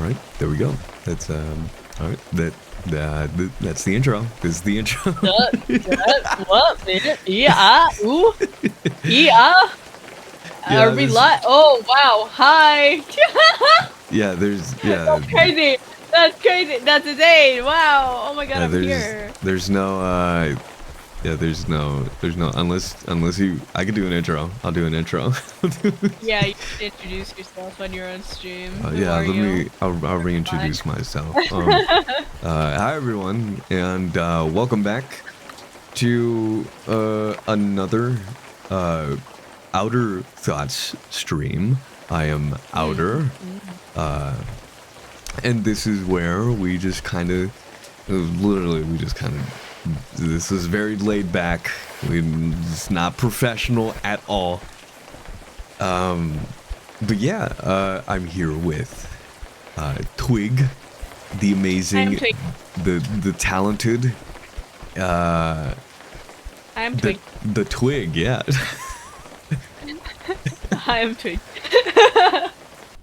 right, there we go. That's all right. That's the intro. This is the intro. What? Yeah. Ooh. Yeah. Yeah, Are we live? Oh wow. Hi. yeah. That's crazy. That's crazy. That's insane. Wow. Oh my god, I'm here. There's no there's no unless you. I could do an intro. I'll do an intro. Yeah, you should introduce yourself on your own stream. Who Yeah, are you? I'll reintroduce myself. Hi everyone, and welcome back to another Outer Thoughts stream. I am Outer, and this is where we just kind of, this is very laid back. It's not professional at all. But yeah, I'm here with Twig, the amazing, Twig. the talented, I'm Twig. the Twig, yeah. I'm Twig.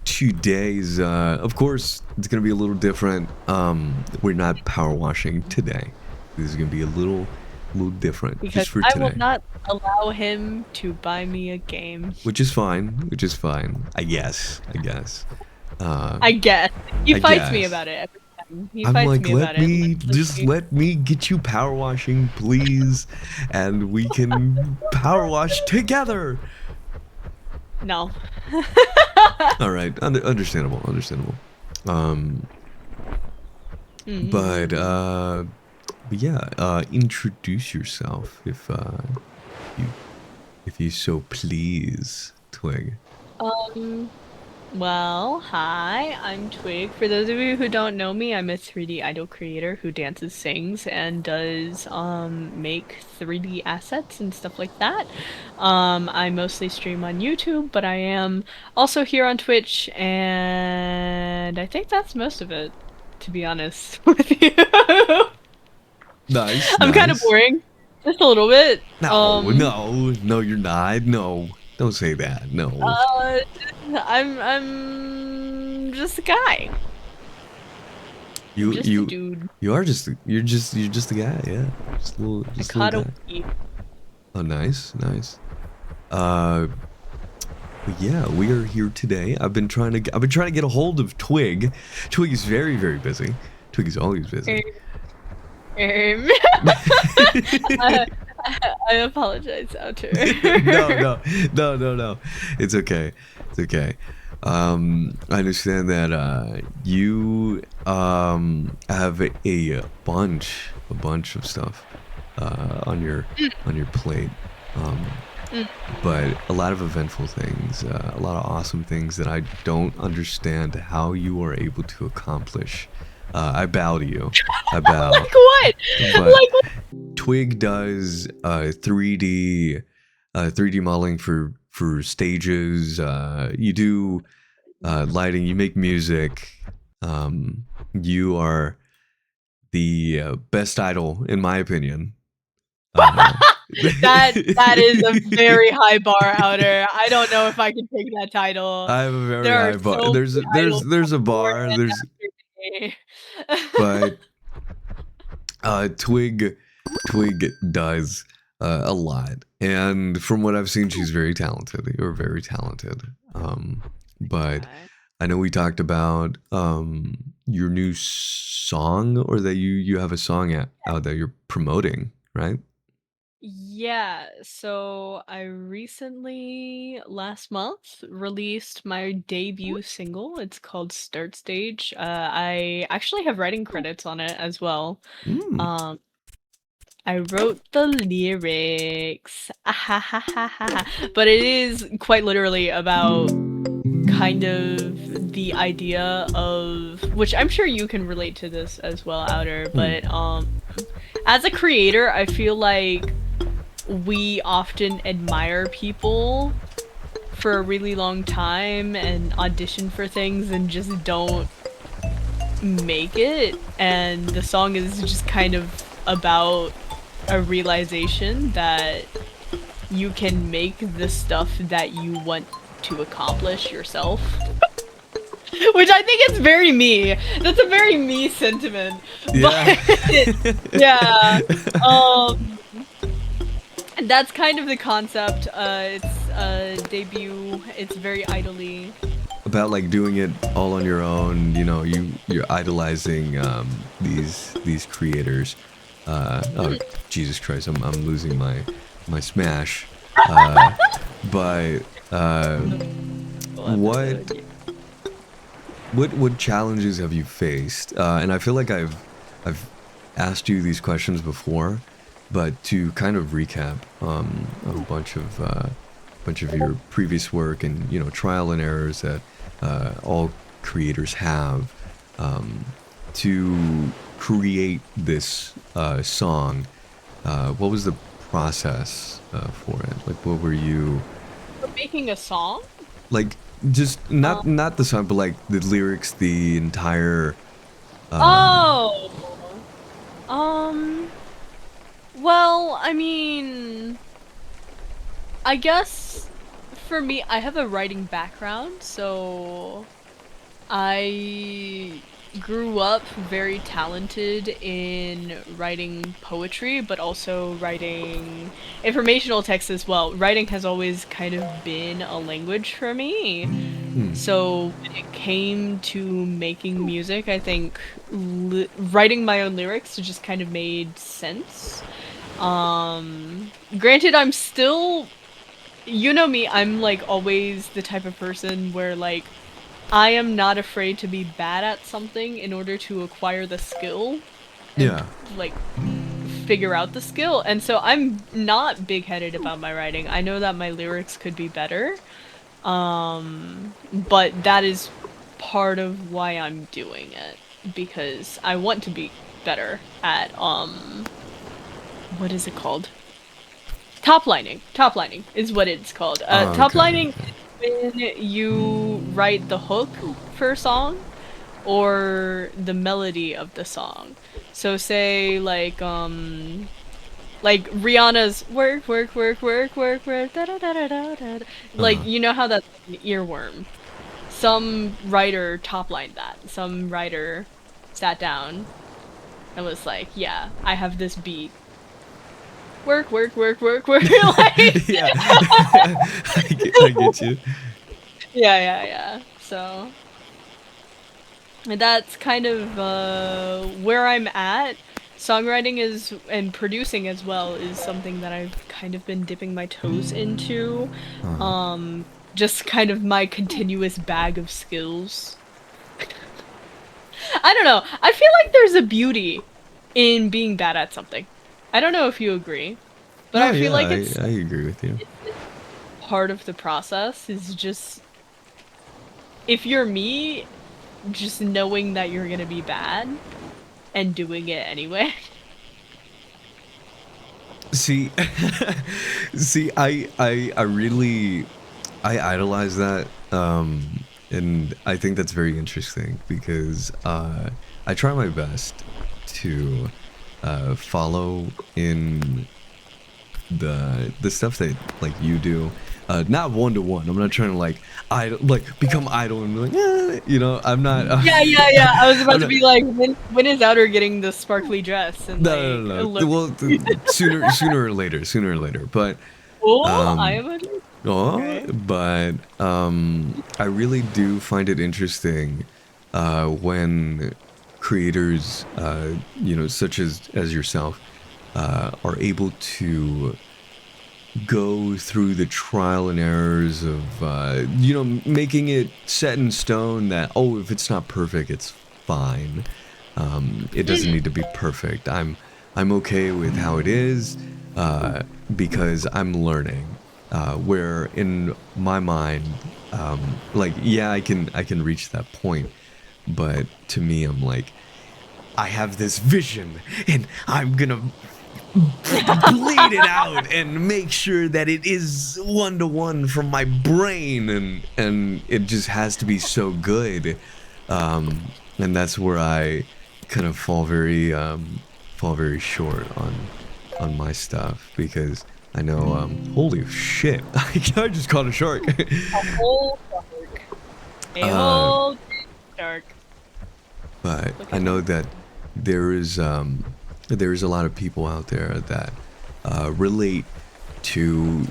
Today's, of course, it's gonna be a little different. We're not power washing today. This is gonna be a little different Because just for I today. will not allow him to buy me a game. Which is fine. I guess. I guess. He fights me about it every time. He I'm fights like, me about it. let me get you power washing, please, and we can power wash together. No. All right, understandable. But yeah, introduce yourself if you so please, Twig. Well, hi, I'm Twig. For those of you who don't know me, I'm a 3D idol creator who dances, sings, and does make 3D assets and stuff like that. I mostly stream on YouTube, but I am also here on Twitch, and I think that's most of it, to be honest with you. Nice. I'm kind of boring. Just a little bit. No, you're not. No, don't say that. No. I'm just a guy. You're just a guy, yeah. Just a little guy. Oh, nice. But yeah, we are here today. I've been trying to get a hold of Twig. Twig is very, very busy. Twig is always busy. I apologize, Outer. No. It's okay. I understand that you have a bunch of stuff on your plate. But a lot of eventful things, a lot of awesome things that I don't understand how you are able to accomplish. I bow to you. I bow. Like what? Like what? Twig does 3D modeling for stages. You do lighting. You make music. You are the best idol, in my opinion. That is a very high bar, Outer. I don't know if I can take that title. I have a very high bar. So there's a bar. But Twig does a lot, and from what I've seen, she's very talented. You're very talented. But I know we talked about your new song, or that you have a song out that you're promoting, right? Yeah, so I recently, last month, released my debut single. It's called Start Stage. I actually have writing credits on it as well. I wrote the lyrics, but it is quite literally about kind of the idea of, which I'm sure you can relate to this as well, Outer, but as a creator, I feel like we often admire people for a really long time and audition for things and just don't make it, and the song is just kind of about a realization that you can make the stuff that you want to accomplish yourself. Which I think is very me. That's a very me sentiment. Yeah. But yeah, um, that's kind of the concept. It's a debut. It's very idly. About like doing it all on your own, you're idolizing these creators. Oh Jesus Christ, I'm losing my smash. Uh, but Full what episode. Yeah. what challenges have you faced? And I feel like I've asked you these questions before, but to kind of recap a bunch of your previous work and trial and errors that all creators have to create this song. What was the process for it? Like, what were you For making a song? like? Just Um, not the song, but like the lyrics, the entire. Um, oh. Um. Well, I mean, I guess for me, I have a writing background, so I grew up very talented in writing poetry, but also writing informational text as well. Writing has always kind of been a language for me. hmm, So when it came to making music, I think writing my own lyrics just kind of made sense. Granted, I'm still, you know me, I'm like always the type of person where like I am not afraid to be bad at something in order to acquire the skill and yeah. like figure out the skill. And so I'm not big-headed about my writing. I know that my lyrics could be better. But that is part of why I'm doing it because I want to be better at what is it called? Top lining. Top lining is what it's called. Oh, Top okay, lining okay. is when you write the hook for a song or the melody of the song. So say like Rihanna's work work work work work work da da da da da da. Like Uh-huh. you know how that's an earworm. Some writer top lined that. Some writer sat down and was like, "Yeah, I have this beat. Work work work work work." Like Yeah. I get you. yeah, yeah, yeah. So that's kind of where I'm at. Songwriting is and producing as well is something that I've kind of been dipping my toes into. Uh-huh. Um, just kind of my continuous bag of skills. I don't know. I feel like there's a beauty in being bad at something. I don't know if you agree, but No, I feel yeah, like I agree with you. it's part of the process is just if you're me, just knowing that you're gonna be bad and doing it anyway. See, see, I really, I idolize that, and I think that's very interesting because I try my best to follow in the stuff that like you do, not one to one. I'm not trying to like become idol and be like, I'm not. Yeah, yeah, yeah. I was I'm about to not. be like, when is Outer getting the sparkly dress and No, like no, no. look? Well, sooner or later. But Oh, I um, am a oh, okay. but I really do find it interesting when creators, such as yourself, are able to go through the trial and errors of making it set in stone that, oh, if it's not perfect, it's fine. It doesn't need to be perfect. I'm okay with how it is, because I'm learning, where in my mind, like, yeah, I can reach that point, but to me, I'm like, I have this vision and I'm gonna bleed it out and make sure that it is one to one from my brain, and it just has to be so good. And that's where I kind of fall very short on my stuff because I know, holy shit, I just caught a shark. A whole shark. A uh whole dark. but Look I at know you. that there is a lot of people out there that relate to,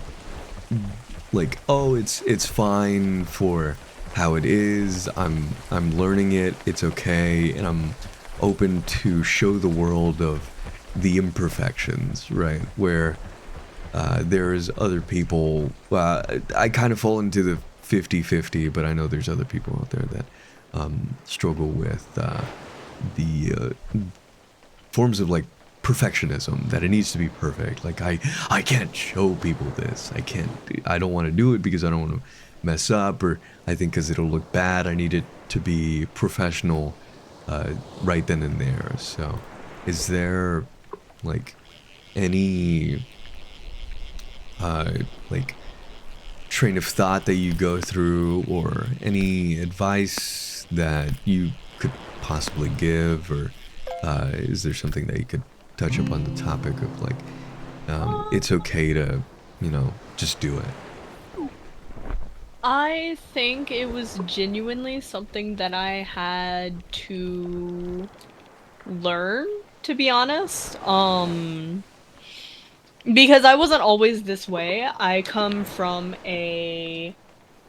like, oh, it's fine for how it is. I'm learning it. It's okay, and I'm open to show the world of the imperfections, right? Where there's other people. I kind of fall into the 50-50, but I know there's other people out there that struggle with the forms of like perfectionism, that it needs to be perfect. Like I can't show people this. I don't want to do it because I don't want to mess up, or I think because it'll look bad. I need it to be professional right then and there. So is there like any like train of thought that you go through, or any advice that you could possibly give, or is there something that you could touch up on the topic of like it's okay to, just do it? I think it was genuinely something that I had to learn, to be honest. Because I wasn't always this way. I come from a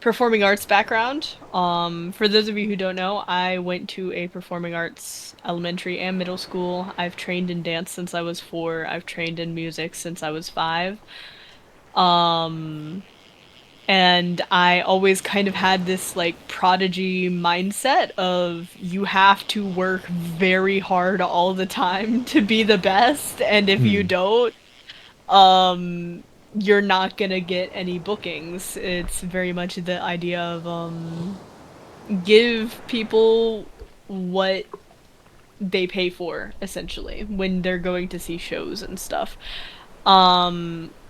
performing arts background. For those of you who don't know, I went to a performing arts elementary and middle school. I've trained in dance since I was 4. I've trained in music since I was 5. Um, and I always kind of had this like prodigy mindset of you have to work very hard all the time to be the best, and if you Hmm. don't, um you're not gonna get any bookings. It's very much the idea of give people what they pay for essentially when they're going to see shows and stuff.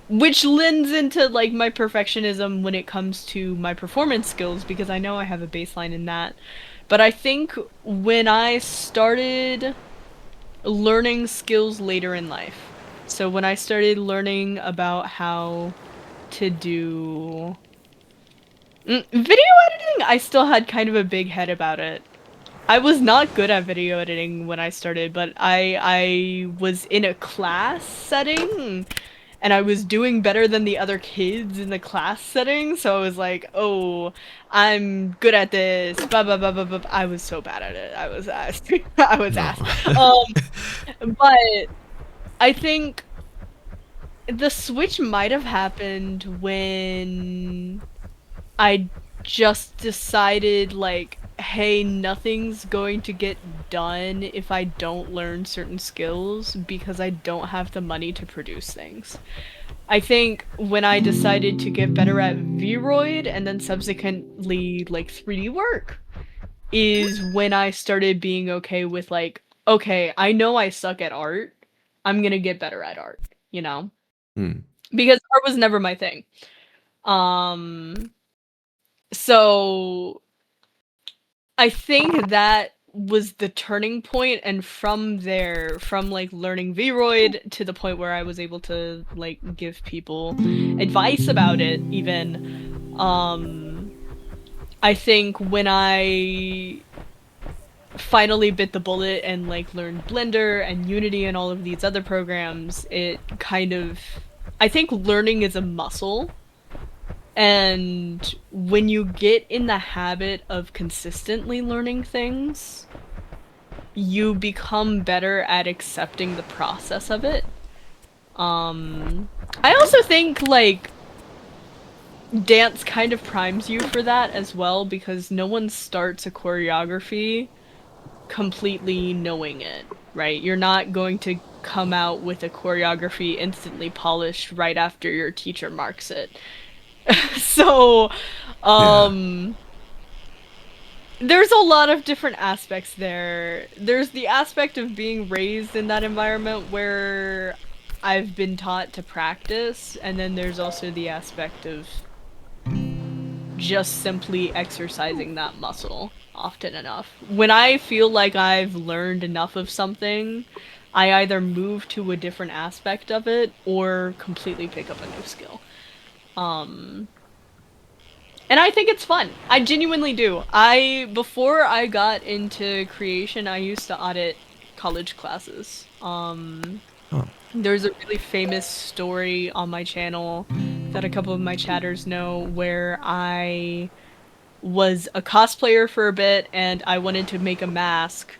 Which lends into like my perfectionism when it comes to my performance skills, because I know I have a baseline in that. But I think when I started learning skills later in life, so when I started learning about how to do video editing, I still had kind of a big head about it. I was not good at video editing when I started, but I was in a class setting and I was doing better than the other kids in the class setting, so I was like, "Oh, I'm good at this." Blah blah blah blah blah. I was so bad at it. I was ass. I was No. ass. But I think the switch might have happened when I just decided, like, hey, nothing's going to get done if I don't learn certain skills because I don't have the money to produce things. I think when I decided to get better at Vroid and then subsequently like 3D work is when I started being okay with like, okay, I know I suck at art. I'm gonna get better at art, you know? Hmm. Because art was never my thing. Um, so I think that was the turning point, and from there, from like learning Vroid to the point where I was able to like give people advice about it, even, I think when I finally bit the bullet and like learned Blender and Unity and all of these other programs, it kind of, I think learning is a muscle. And when you get in the habit of consistently learning things, you become better at accepting the process of it. I also think like dance kind of primes you for that as well, because no one starts a choreography completely knowing it, right? You're not going to come out with a choreography instantly polished right after your teacher marks it. So, Yeah. um, there's a lot of different aspects there. There's the aspect of being raised in that environment where I've been taught to practice, and then there's also the aspect of just simply exercising that muscle often enough. When I feel like I've learned enough of something, I either move to a different aspect of it or completely pick up a new skill. Um, And I think it's fun. I genuinely do. Before I got into creation, I used to audit college classes. Oh. There's a really famous story on my channel that a couple of my chatters know where I was a cosplayer for a bit and I wanted to make a mask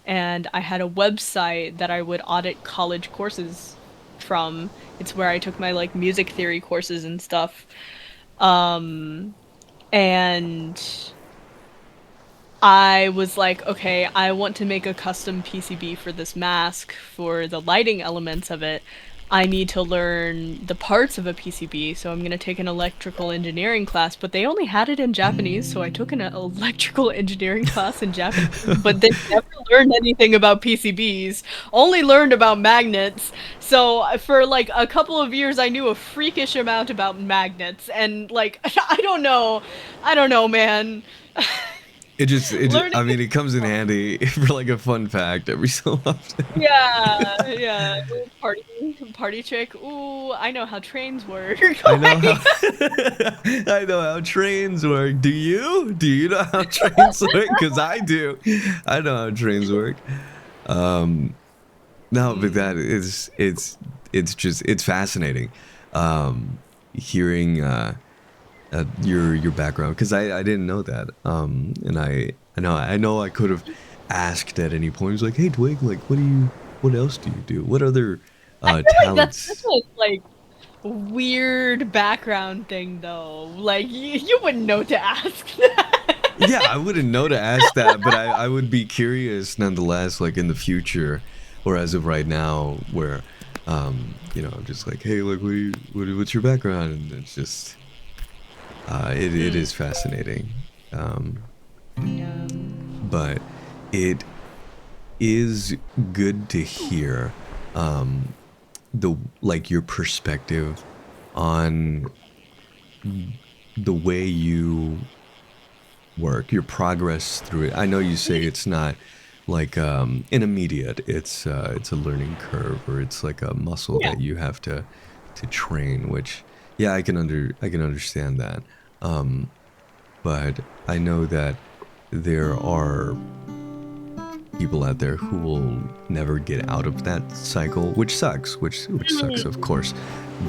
and I had a website that I would audit college courses from. It's where I took my like music theory courses and stuff. Um and I was like, okay, I want to make a custom PCB for this mask for the lighting elements of it. I need to learn the parts of a PCB, so I'm going to take an electrical engineering class, but they only had it in Japanese, so I took an electrical engineering class in Japanese, but then never learned anything about PCBs, only learned about magnets. So for like a couple of years, I knew a freakish amount about magnets, and like, I don't know, man. Learning, I mean, it comes in handy for like a fun fact every so often. yeah, yeah, little party trick. Ooh, I know how trains work. I know how Like, I know how trains work. Do you? Do you know how trains work? Because I do. I know how trains work. Um, no, but that mm, is it's fascinating. Hearing your background because I didn't know that. And I know I could have asked at any point. It's like, hey Twig, like what else do you do? What other I feel like that's such talents? a like weird background thing, though. Like, you wouldn't know to ask Yeah, that. I wouldn't know to ask that, but I would be curious nonetheless, like in the future, or as of right now, where, I'm just like, hey, like, what's your background? And it's just, it Mm, is fascinating, um, yeah. but it is good to hear, um, the like your perspective on the way you work, your progress through it. I know you say it's not like an immediate. It's a learning curve, or it's like a muscle Yeah. that you have to train. Which, yeah, I can understand that. Um, but I know that there are people out there who will never get out of that cycle, which sucks. Which sucks, of Mm, course.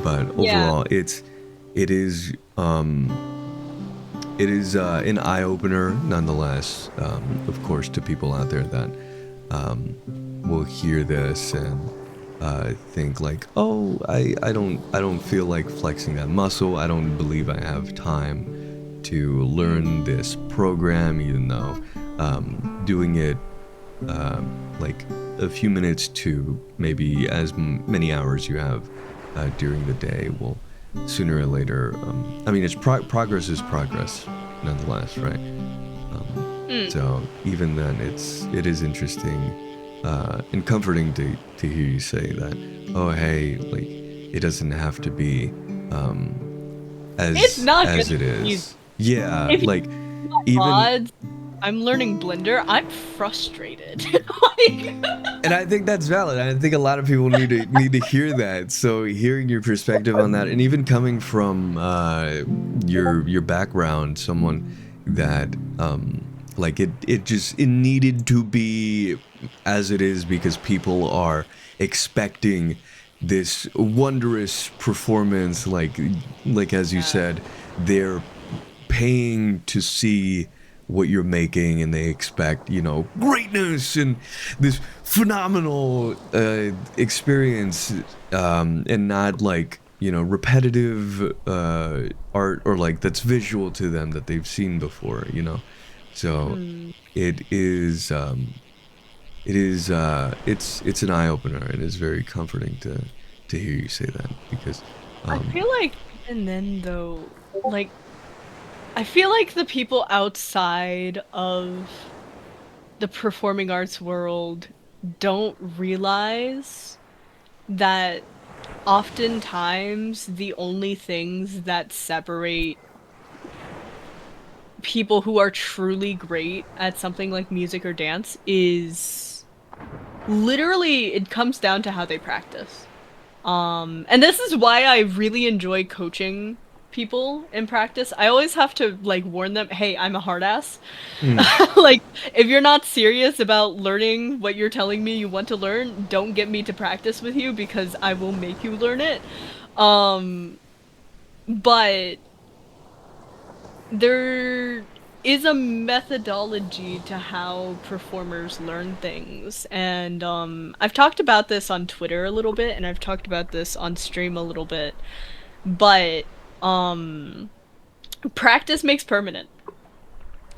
But yeah. overall, it is it is an eye opener, nonetheless. Of course, to people out there that um, will hear this and think like, "Oh, I don't feel like flexing that muscle. I don't believe I have time to Mm, learn this program, even though doing it like a few minutes to maybe as many hours you have during the day will sooner or later. I mean, progress is progress, nonetheless, right? mm. So even then, it is interesting and comforting to hear you say that. Oh, hey, like it doesn't have to be It's not as gonna it be easy. is. Yeah, If you like got even mods, I'm learning Blender, I'm frustrated. Like, and I think that's valid. I think a lot of people need to hear that. So hearing your perspective on that, and even coming from your background, someone that like it needed to be as it is because people are expecting this wondrous performance, like as you yeah. said, they're paying to see what you're making and they expect greatness and this phenomenal experience and not like repetitive art or like that's visual to them that they've seen before so Mm. it is it's an eye-opener and it's very comforting to hear you say that because I um feel like even then though, like I feel like the people outside of the performing arts world don't realize that oftentimes the only things that separate people who are truly great at something like music or dance is literally it comes down to how they practice. And this is why I really enjoy coaching people in practice, I always have to like warn them, hey, I'm a hard ass. Mm. Like, if you're not serious about learning what you're telling me you want to learn, don't get me to practice with you because I will make you learn it. Um, but there is a methodology to how performers learn things, and I've talked about this on Twitter a little bit, and I've talked about this on stream a little bit, but um practice makes permanent.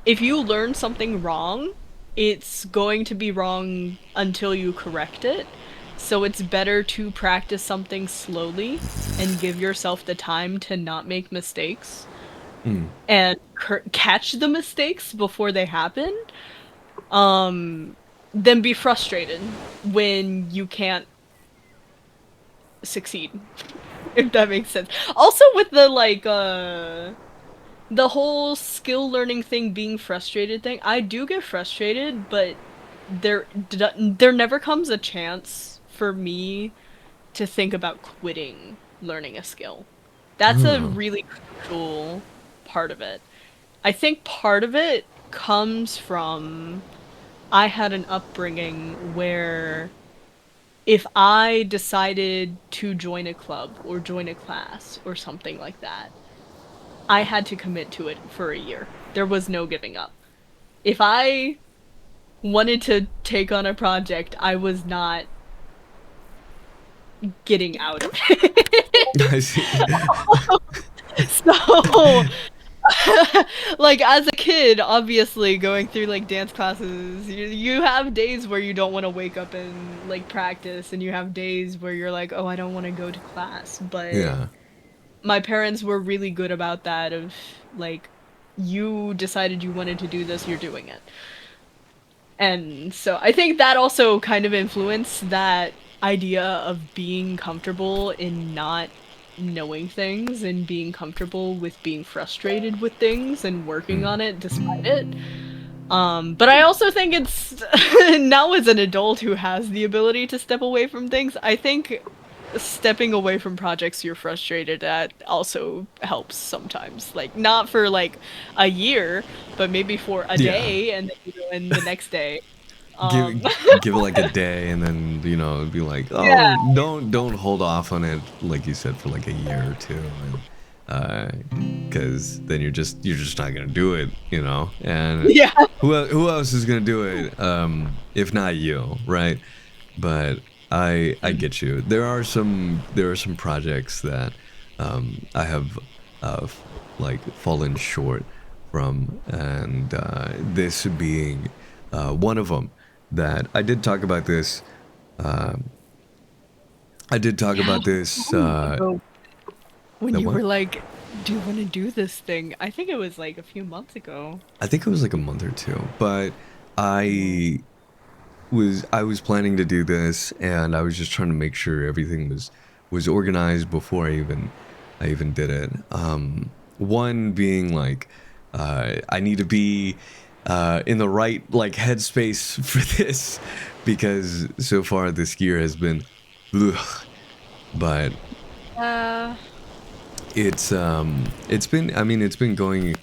If you learn something wrong, it's going to be wrong until you correct it. So it's better to practice something slowly and give yourself the time to not make mistakes Mm. and catch the mistakes before they happen. Um, then be frustrated when you can't succeed, if that makes sense. Also, with the the whole skill learning thing being frustrated thing, I do get frustrated, but there never comes a chance for me to think about quitting learning a skill. That's a Oh. really crucial part of it. I think part of it comes from I had an upbringing where if I decided to join a club or join a class or something like that, I had to commit to it for a year. There was no giving up. If I wanted to take on a project, I was not getting out of it. I see. So, like as a kid, obviously going through like dance classes, you have days where you don't want to wake up and like practice, and you have days where you're like, oh, I don't want to go to class. But Yeah. my parents were really good about that of like, you decided you wanted to do this, you're doing it. And so I think that also kind of influenced that idea of being comfortable in not knowing things and being comfortable with being frustrated with things and working Mm. on it despite it. But I also think it's now as an adult who has the ability to step away from things, I think stepping away from projects you're frustrated at also helps sometimes. Like not for like a year, but maybe for a Yeah. day and then you go in the next day. Give Um give it like a day, and then be like, yeah. oh, don't hold off on it, like you said, for like a year or two, and because then you're just not gonna do it, and Yeah. who else is gonna do it, if not you, right? But I get you. There are some projects that I have like fallen short from, and this being one of them. That I did talk about this. Um, I did talk Yeah, about how this. long ago when The you what? were like, do you want to do this thing? I think it was like a few months ago. I think it was like a month or two, but Yeah. I I was planning to do this, and I was just trying to make sure everything was organized before I even did it. One being like, I need to be in the right like headspace for this, because so far this year has been, ugh, but Uh, it's been going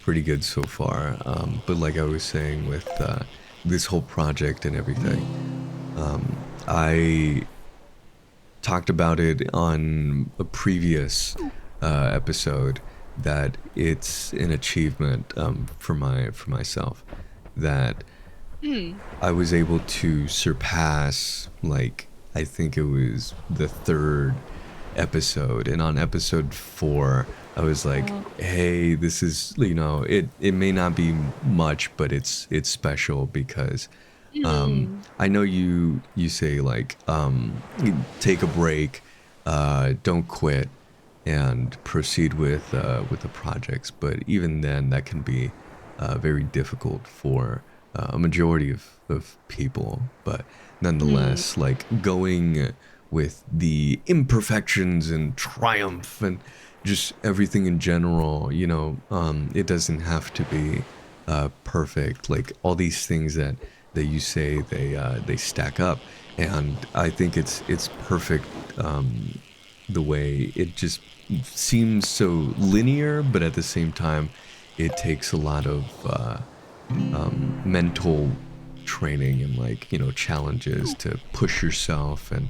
pretty good so far. But like I was saying with this whole project and everything, I talked about it on a previous episode, that it's an achievement, for myself, that hmm. I was able to surpass, like, I think it was the third episode, and on episode 4 I was like, Oh. hey, this is, it may not be much, but it's special because Hmm. I know you say like, take a break, don't quit, and proceed with the projects. But even then, that can be very difficult for a majority of people. But Hmm. nonetheless, like, going with the imperfections and triumph and just everything in general, it doesn't have to be perfect. Like, all these things that you say, they stack up, and I think it's perfect. the way it just seems so linear, but at the same time, it takes a lot of mental training and like challenges to push yourself and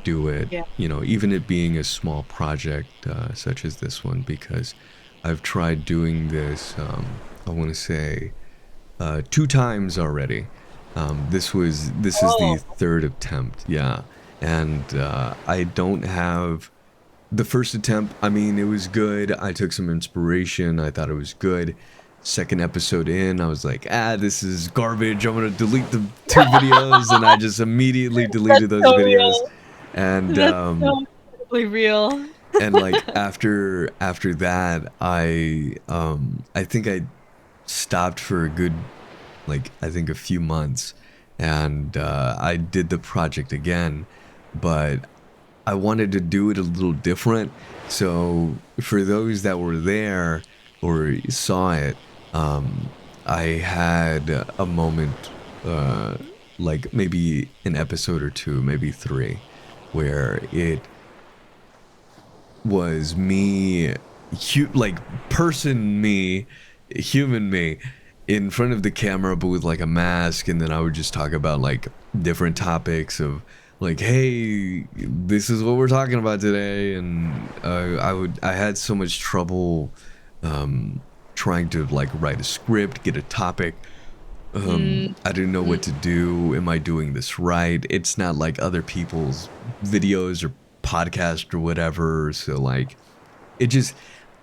do it. Yeah. Even it being a small project such as this one, because I've tried doing this. I want to say 2 times already. This is the Oh. third attempt. Yeah, and I don't have the first attempt. I mean, it was good. I took some inspiration. I thought it was good. Second episode in, I was like, this is garbage. I'm gonna delete the 2 videos, and I just immediately That's deleted those so videos. real. And That's so incredibly real. like after that, I think I stopped for a good, like, I think a few months, and I did the project again, but I wanted to do it a little different. So for those that were there or saw it, I had a moment, uh, like maybe an episode or two, maybe three, where it was me, like person me, human me, in front of the camera, but with like a mask, and then I would just talk about like different topics of like, hey, this is what we're talking about today, and I had so much trouble trying to like write a script, get a topic. Mm, I didn't know what mm, to do. Am I doing this right? It's not like other people's videos or podcast or whatever. So like it just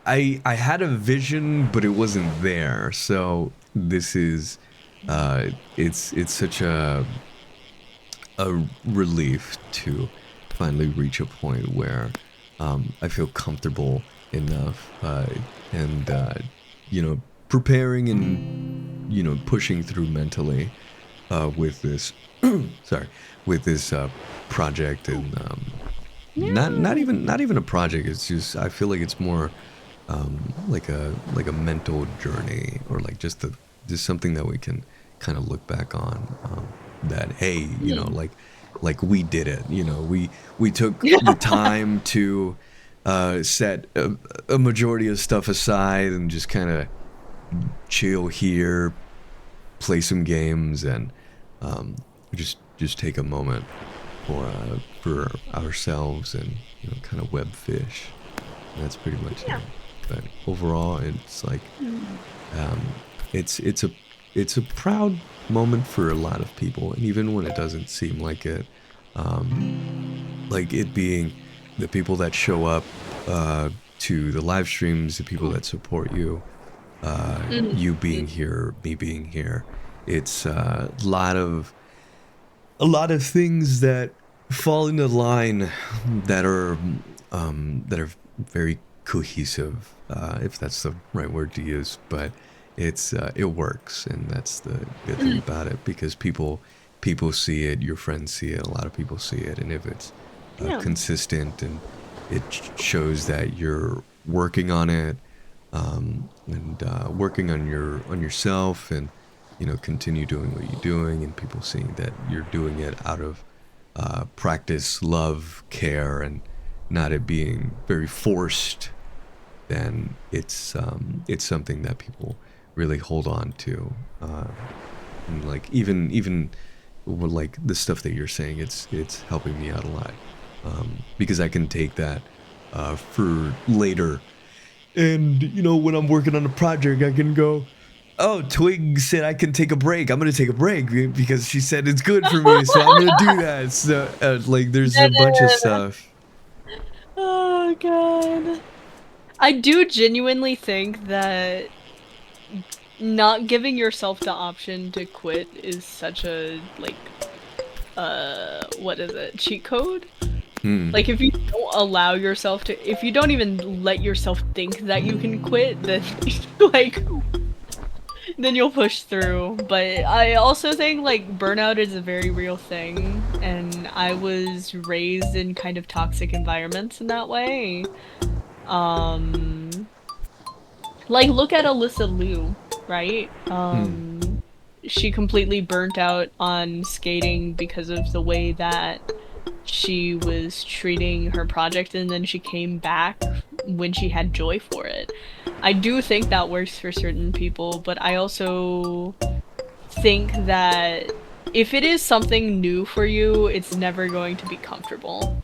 I had a vision, but it wasn't there. So this is it's such a relief to finally reach a point where I feel comfortable enough and preparing and pushing through mentally with this sorry, with this project, and yeah. not even a project. It's just I feel like it's more like a mental journey, or like just something that we can kind of look back on, that hey, Mm. like we did it. We took the time to set a majority of stuff aside and just kind of chill here, play some games, and just take a moment for ourselves, and kind of web fish. And that's pretty much Yeah. it. But overall, it's like Mm. um, it's a proud moment for a lot of people, and even when it doesn't seem like it, like it being the people that show up to the live streams, the people that support you, Mm. you being Mm. here, me being here. It's a lot of things that fall into line that are very cohesive, if that's the right word to use. But it works, and that's the good thing Mm. about it, because people see it, your friends see it, a lot of people see it, and if it's Yeah. consistent, and it shows that you're working on it, and working on yourself, and continue doing what you're doing, and people seeing that you're doing it out of practice, love, care, and not it being very forced, then it's something that people really hold on to, and like even with like the stuff that you're saying, it's helping me out a lot, because I can take that for later, and when I'm working on a project, I can go, oh, Twig said I can take a break. I'm gonna take a break because she said it's good for me, so I'm gonna do that. So like, there's a bunch of stuff. Oh god. I do genuinely think that not giving yourself the option to quit is such a like what is it? Cheat code? Hmm. Like if you don't allow yourself to if you don't even let yourself think that you can quit, then like then you'll push through. But I also think like burnout is a very real thing, and I was raised in kind of toxic environments in that way. Um like look at Alyssa Liu, right? Hmm. She completely burnt out on skating because of the way that she was treating her project and then she came back when she had joy for it. I do think that works for certain people, but I also think that if it is something new for you, it's never going to be comfortable.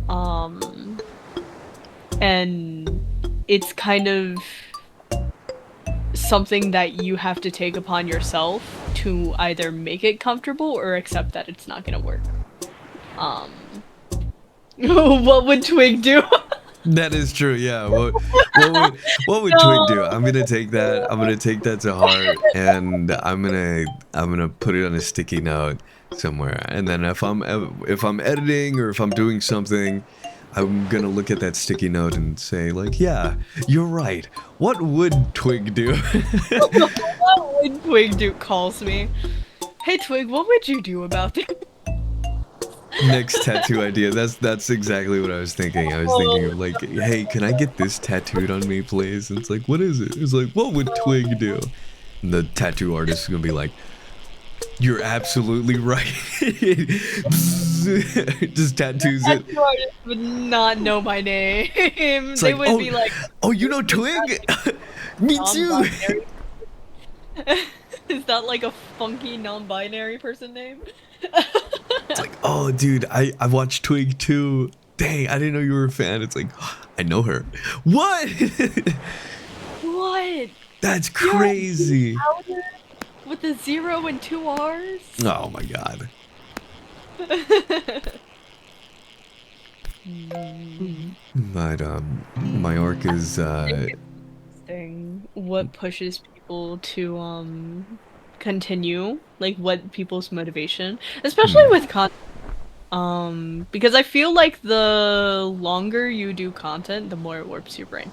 Um, and it's kind of something that you have to take upon yourself to either make it comfortable or accept that it's not gonna work. Um, what would Twig do? That is true. Yeah. What would Twig do? No. I'm gonna take that to heart, and I'm gonna put it on a sticky note somewhere. And then if I'm editing or if I'm doing something, I'm gonna look at that sticky note and say like, yeah, you're right. What would Twig do? What would Twig do? Calls me. Hey Twig, what would you do about this? Next tattoo idea. That's exactly what I was thinking. I was thinking of like, hey, can I get this tattooed on me, please? And it's like, what is it? It's like, what would Twig do? And the tattoo artist is gonna be like, you're absolutely right. Just tattoos it. Tattoo artist would not know my name. It's They like, would be like, oh, you know Twig? Me too. non-binary. Is that like a funky non-binary person name? It's like, oh, dude, I watched Twig too. Dang, I didn't know you were a fan. It's like, I know her. What? What? That's crazy. Outer with the 0 and 2 R's? Oh my god. But my orc is Interesting. What pushes people to continue? Like what people's motivation, especially with content. Because I feel like the longer you do content, the more it warps your brain.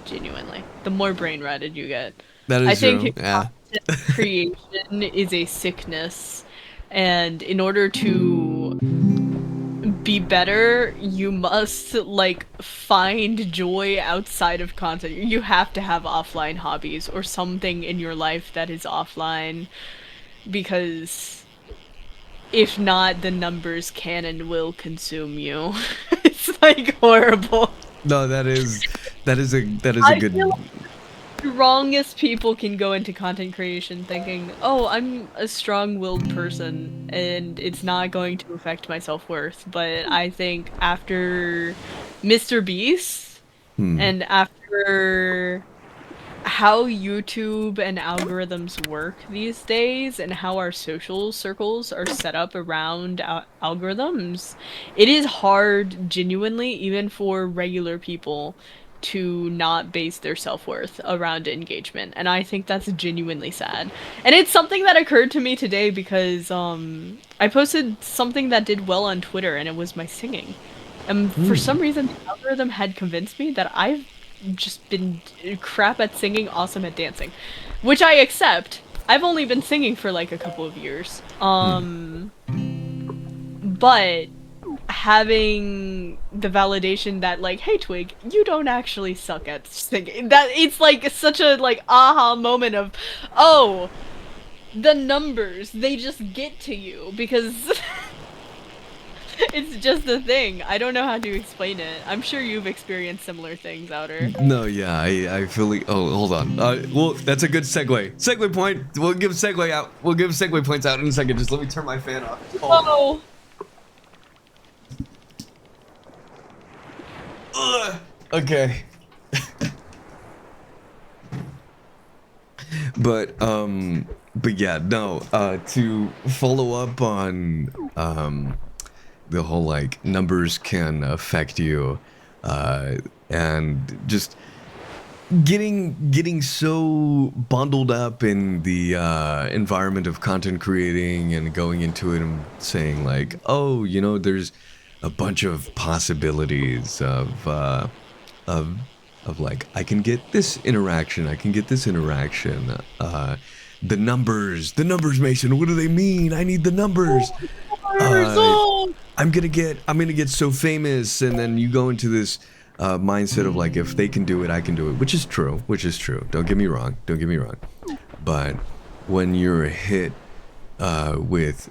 Genuinely, the more brain rotted you get. that I is true. think Yeah. content creation is a sickness, and in order to be better, you must like find joy outside of content. You have to have offline hobbies or something in your life that is offline because if not, the numbers can and will consume you. It's like horrible. No, that is a I good. feel like the strongest people can go into content creation thinking, oh, I'm a strong-willed person and it's not going to affect my self-worth. But I think after Mr. Beast Hmm. and after how YouTube and algorithms work these days and how our social circles are set up around algorithms, it is hard, genuinely, even for regular people, to not base their self-worth around engagement. And I think that's genuinely sad. And it's something that occurred to me today because I posted something that did well on Twitter and it was my singing. And for some Hmm. reason, the algorithm had convinced me that I've just been crap at singing, awesome at dancing, which I accept. I've only been singing for like a couple of years. Hmm. But having the validation that like, hey Twig, you don't actually suck at singing. That it's like such a like aha moment of, oh, the numbers, they just get to you because it's just a thing. I don't know how to explain it. I'm sure you've experienced similar things, Outer. No, yeah, I feel like. Oh, hold on. Well, that's a good segue. Segue point. We'll give segue out. We'll give segue points out in a second. Just let me turn my fan off. It's cold. Oh, Ugh. Okay. But yeah, no. To follow up on the whole like numbers can affect you, and just getting so bundled up in the environment of content creating and going into it and saying like, oh, there's a bunch of possibilities of like I can get this interaction, I can get this interaction. The numbers, Mason. What do they mean? I need the numbers. Uh, oh, I'm gonna get so famous, and then you go into this mindset of like, if they can do it, I can do it, which is true. Which is true. Don't get me wrong. Don't get me wrong. But when you're hit with,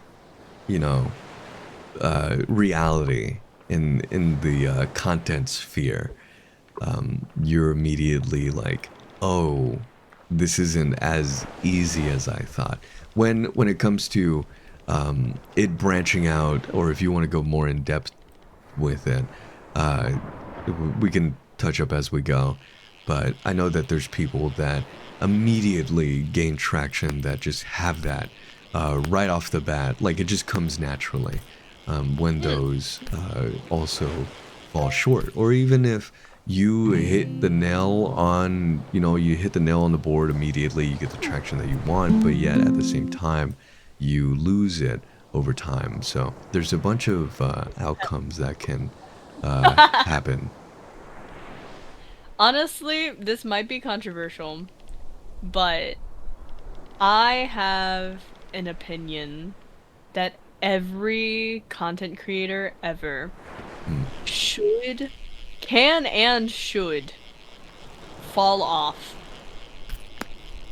you know, reality in the content sphere, you're immediately like, oh, this isn't as easy as I thought. When it comes to it branching out, or if you want to go more in depth with it, uh, we can touch up as we go. But I know that there's people that immediately gain traction that just have that right off the bat. Like it just comes naturally when Mm, those also fall short. Or even if you hit the nail on, you hit the nail on the board immediately, you get the traction that you want, but yet at the same time, you lose it over time. So there's a bunch of outcomes that can happen. honestly, this might be controversial, but I have an opinion that every content creator ever Mm. should, can and should fall off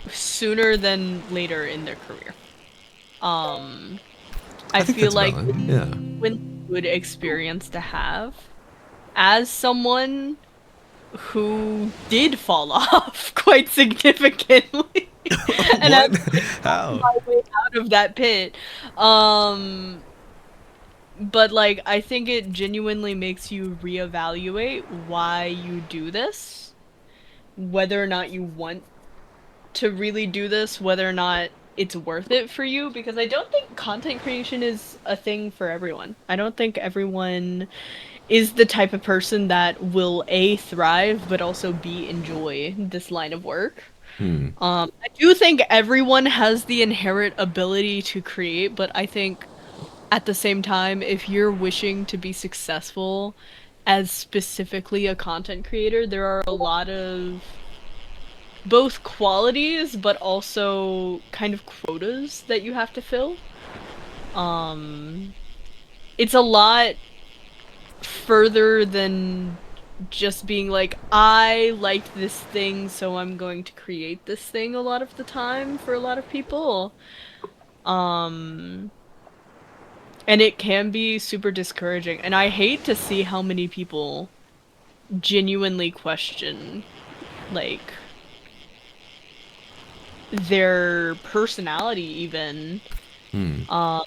sooner than later in their career. Um, I I think feel that's like valid. Yeah. when good experience to have as someone who did fall off quite significantly and has What? like found How? my way out of that pit. Um, but like I think it genuinely makes you reevaluate why you do this, whether or not you want to really do this, whether or not it's worth it for you, because I don't think content creation is a thing for everyone. I don't think everyone is the type of person that will A, thrive, but also B, enjoy this line of work. Hmm. I do think everyone has the inherent ability to create, but I think at the same time, if you're wishing to be successful as specifically a content creator, there are a lot of both qualities, but also kind of quotas that you have to fill. Um, it's a lot further than just being like, I liked this thing, so I'm going to create this thing a lot of the time for a lot of people. Um, and it can be super discouraging. And I hate to see how many people genuinely question, like, their personality even, Hmm. um,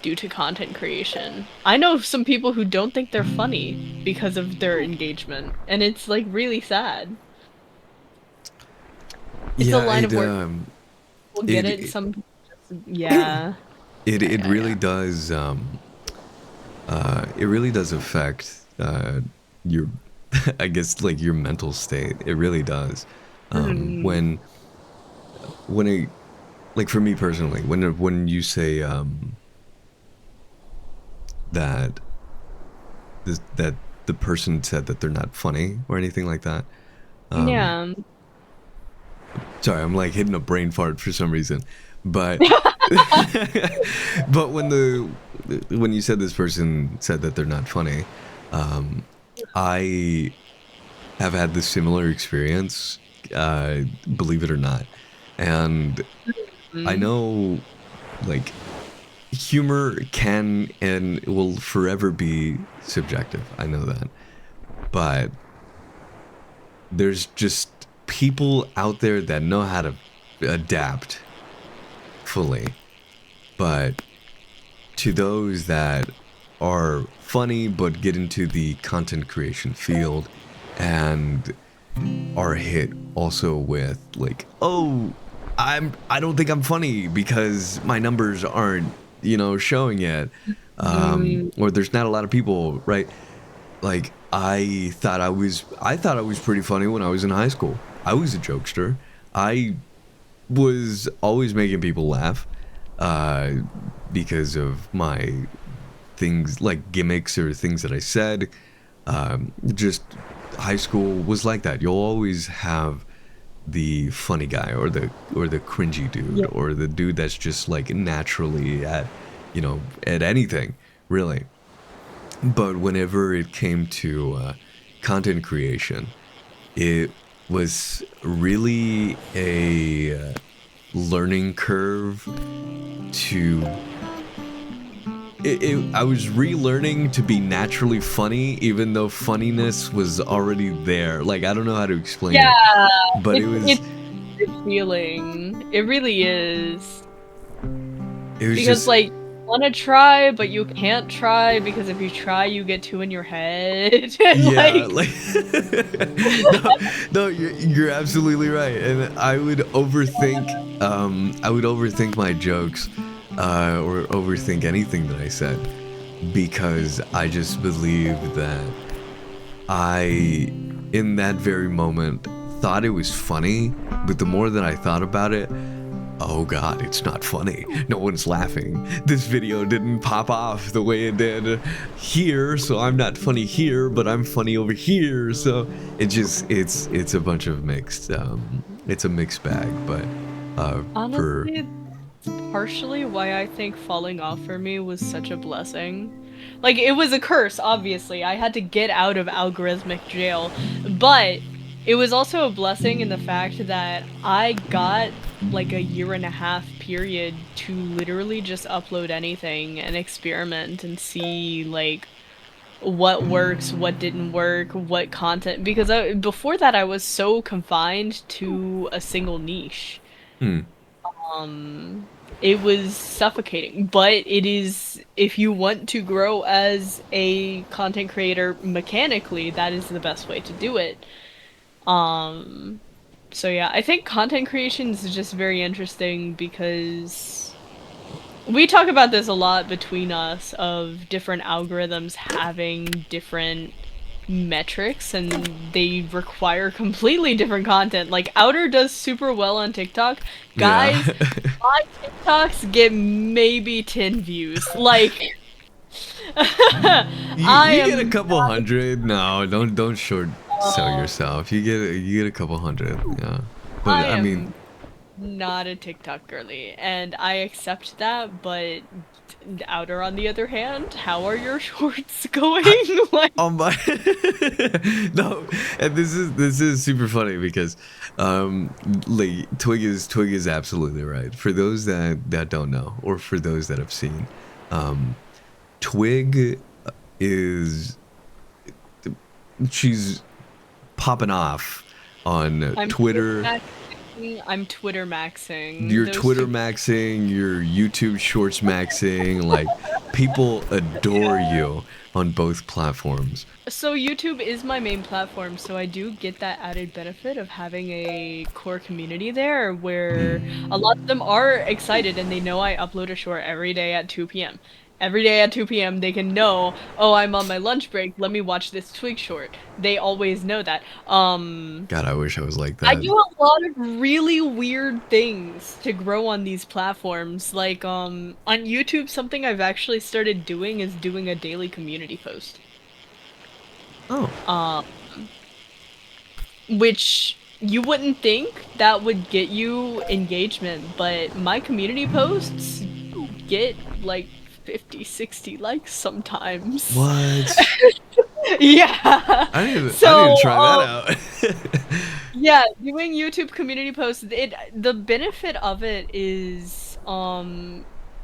due to content creation. I know some people who don't think they're funny because of their engagement, and it's like really sad. It's a Yeah. line It of work. People get it it. it Some people just, yeah. it Yeah, really yeah, does. It really does affect your, I guess, like your mental state. It really does. yeah. Mhm. When it, like for me personally, when you say that that the person said that they're not funny or anything like that. Um, Yeah. sorry, I'm like hitting a brain fart for some reason, but but when you said this person said that they're not funny, um, I have had this similar experience, believe it or not, and I Mhm. know like humor can and will forever be subjective. I know that, but there's just people out there that know how to adapt fully. But to those that are funny but get into the content creation field and are hit also with like, oh, I don't think I'm funny because my numbers aren't, showing yet. Mhm. Or there's not a lot of people, right? Like I thought I was pretty funny when I was in high school. I was a jokester. I was always making people laugh uh, because of my things like gimmicks or things that I said. Just high school was like that. You'll always have the funny guy or the cringy dude Yeah. or the dude that's just like naturally at anything really. But whenever it came to content creation, it was really a learning curve to I was relearning to be naturally funny, even though funniness was already there. Like, I don't know how to explain it, Yeah, but it's a good feeling. It really is. it was Because, just like, you wanna try, but you can't try because if you try, you get too in your head, and, yeah, like like no, no, you're absolutely right, and I would overthink my jokes, or overthink anything that I said because I just believe that I, in that very moment, thought it was funny, but the more that I thought about it, oh god, it's not funny. No one's laughing. This video didn't pop off the way it did here, so I'm not funny here, but I'm funny over here. So it's a bunch of mixed it's a mixed bag, but for honestly, partially why I think falling off for me was such a blessing. Like, it was a curse, obviously. I had to get out of algorithmic jail, but it was also a blessing in the fact that I got like a year and a half period to literally just upload anything and experiment and see like what works, what didn't work, what content, because before that I was so confined to a single niche. hmm, Um, it was suffocating, but it is, if you want to grow as a content creator mechanically, that is the best way to do it. Um, so yeah, I think content creation is just very interesting because we talk about this a lot between us of different algorithms having different metrics and they require completely different content. Like Outer does super well on TikTok. yeah. Guys, my TikToks get maybe 10 views. Like I You get a am couple hundred. No, don't short sell uh, yourself. You get a couple hundred. Yeah. But I I mean, am not a TikTok girly, and I accept that, but Outer on the other hand, how are your shorts going? Like on my no, and this is super funny because like Twig is absolutely right. For those that don't know, or for those that have seen, um Twig is she's popping off on I'm Twitter. I'm Twitter maxing Your those Twitter two. maxing, your YouTube Shorts maxing, like people adore you on both platforms. So YouTube is my main platform, so I do get that added benefit of having a core community there where Hmm. a lot of them are excited and they know I upload a short every day at 2 p.m. Every day at 2 p.m. they can know, oh, I'm on my lunch break, let me watch this Twig short. They always know that. God, I wish I was like I that. do a lot of really weird things to grow on these platforms. Like, on YouTube, something I've actually started doing is doing a daily community post. Oh, Um, which you wouldn't think that would get you engagement, but my community posts get like 50, 60 likes sometimes. what? Yeah. I So, didn't try that out. yeah, doing YouTube community posts, the benefit of it is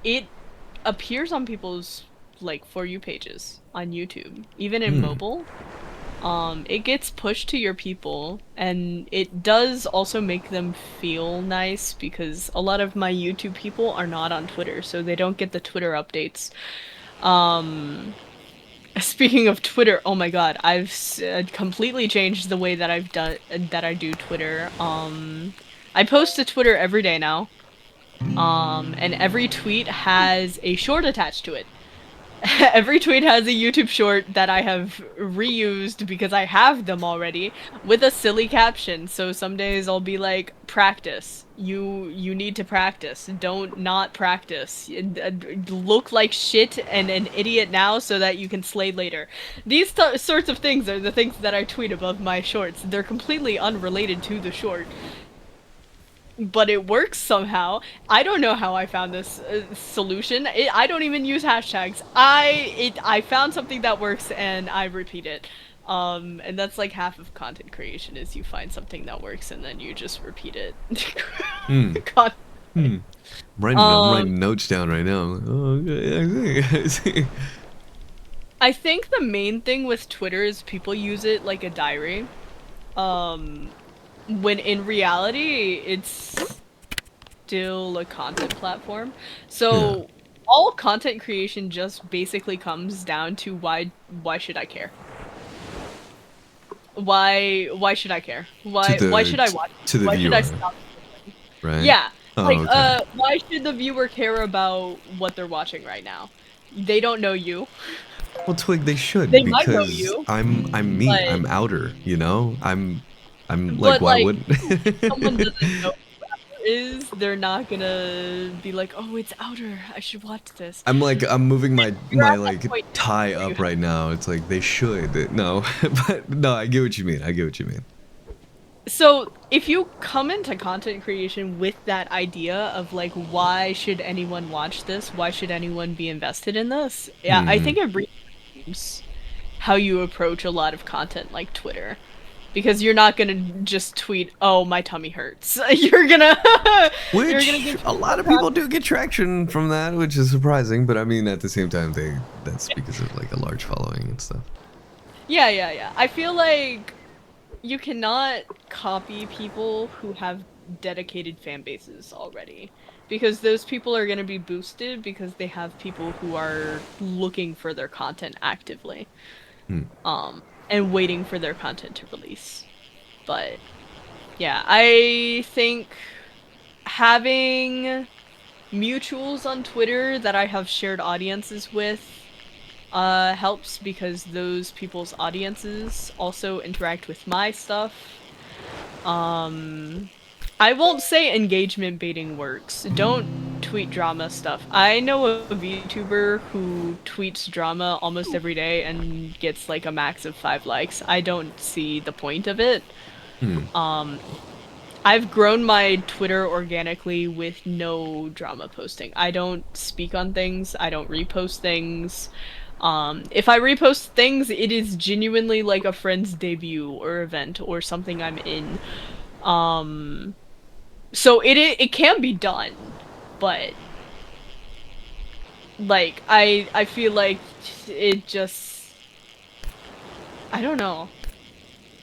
it appears on people's like For You pages on YouTube, even in Hmm. mobile. It gets pushed to your people, and it does also make them feel nice because a lot of my YouTube people are not on Twitter, so they don't get the Twitter updates. Um, Speaking of Twitter, oh my God, completely changed the way that I do Twitter. I post to Twitter every day now. And every tweet has a short attached to it. Every tweet has a YouTube short that I have reused because I have them already with a silly caption. So some days I'll be like, "Practice. You need to practice. Don't not practice. Look like shit and an idiot now so that you can slay later." These sorts of things are the things that I tweet above my shorts. They're completely unrelated to the short, but it works somehow. I don't know how I found this solution. I don't even use hashtags. I found something that works and I repeat it. And that's like half of content creation is you find something that works and then you just repeat it. Hmm. Hmm. I'm Um, writing notes down right now. Oh, okay, I see. I think the main thing with Twitter is people use it like a diary. Um, when in reality, it's still a content platform. Yeah. So all content creation just basically comes down to why should I care? Why should I care? Why should I watch? To the Why should I viewer, stop? right? Yeah. Oh, Like, okay. why should the viewer care about what they're watching right now? They don't know you. Well, Twig, they should They might know because you, I'm me. but I'm outer. You know. I'm like, but why like wouldn't? someone doesn't know who is, they're not gonna be like, "Oh, it's Outer. I should watch this." I'm moving You're my at that like point now tie where you up have. right now. It's like they should. No, but no, I get what you mean. I get what you mean. So, if you come into content creation with that idea of like, why should anyone watch this? Why should anyone be invested in this? Yeah, I Hmm. think it reframes how you approach a lot of content like Twitter. Because you're not gonna just tweet, "Oh, my tummy hurts." You're gonna Which get a lot of people do get traction from that, which is surprising. But I mean, at the same time, that's because of like a large following and stuff. yeah, yeah, yeah. I feel like you cannot copy people who have dedicated fan bases already because those people are going to be boosted because they have people who are looking for their content actively Hmm. and waiting for their content to release. But yeah, I think having mutuals on Twitter that I have shared audiences with helps because those people's audiences also interact with my stuff. Um, I won't say engagement baiting works. Don't tweet drama stuff. I know a VTuber who tweets drama almost every day and gets like a max of 5 likes. I don't see the point of it. Hmm. Um, I've grown my Twitter organically with no drama posting. I don't speak on things, I don't repost things. If I repost things, it is genuinely like a friend's debut or event or something I'm in. Um, so it can be done, but like I feel like it just I don't know.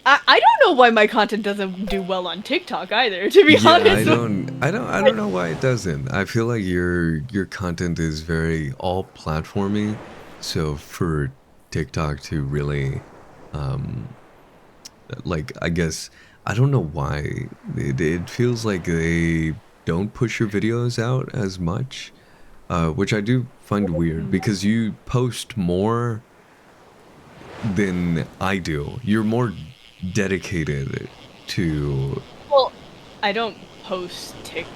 I don't know why my content doesn't do well on TikTok either, to be Yeah, honest. I don't know why it doesn't. I feel like your content is very all platformy. So for TikTok to really, um, like I guess I don't know why it feels like they don't push your videos out as much, which I do find weird because you post more than I do. You're more dedicated to. Well, I don't post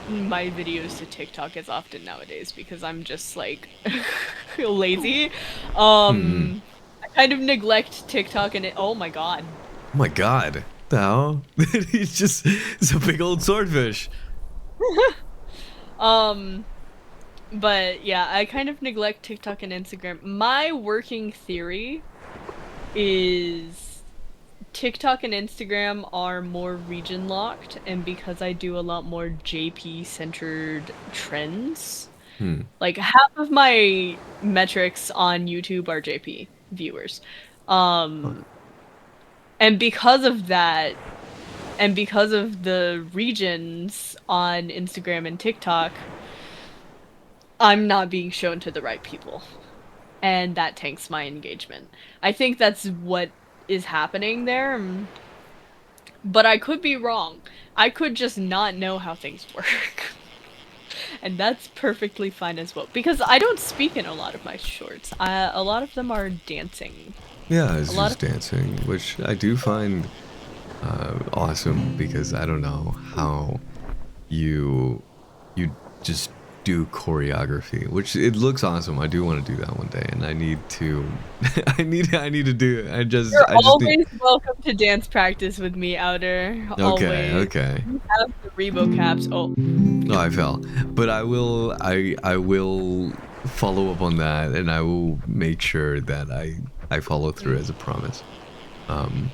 my videos to TikTok as often nowadays because I'm just like lazy. Hmm. I kind of neglect TikTok and oh my god. Oh my god. The hell? It's a big old swordfish. Um, but yeah, I kind of neglect TikTok and Instagram. My working theory is TikTok and Instagram are more region locked, and because I do a lot more JP centered trends, Hmm. like half of my metrics on YouTube are JP viewers. Huh. Um, and because of that, and because of the regions on Instagram and TikTok, I'm not being shown to the right people. And that tanks my engagement. I think that's what is happening there. But I could be wrong. I could just not know how things work. And that's perfectly fine as well. Because I don't speak in a lot of my shorts. A lot of them are dancing. Yeah, A it's lot of. just dancing, which I do find awesome because I don't know how you you just do choreography, which it looks awesome. I do want to do that one day, and I need to I need to do it. You're I just need. always welcome to dance practice with me, Outer. Okay, Always. okay. You have the Rebo caps. Oh. Oh, I fell, but I will follow up on that, and I will make sure that I follow through Mm. as a promise. Um,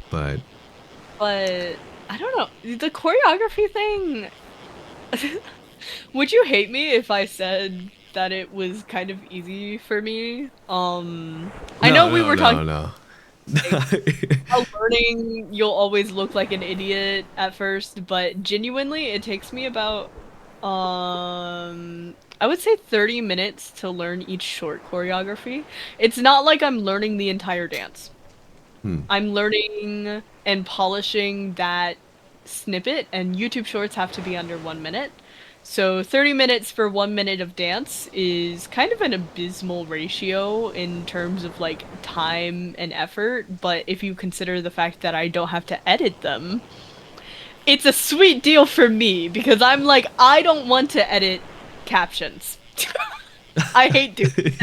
but But I don't know. The choreography thing. Would you hate me if I said that it was kind of easy for me? I know No, we no, were talking no, no. like how learning you'll always look like an idiot at first, but genuinely it takes me about I would say 30 minutes to learn each short choreography. It's not like I'm learning the entire dance. Hmm. I'm learning and polishing that snippet, and YouTube shorts have to be under 1 minute. So 30 minutes for 1 minute of dance is kind of an abysmal ratio in terms of like time and effort. But if you consider the fact that I don't have to edit them, it's a sweet deal for me because I'm like, I don't want to edit captions. I hate doing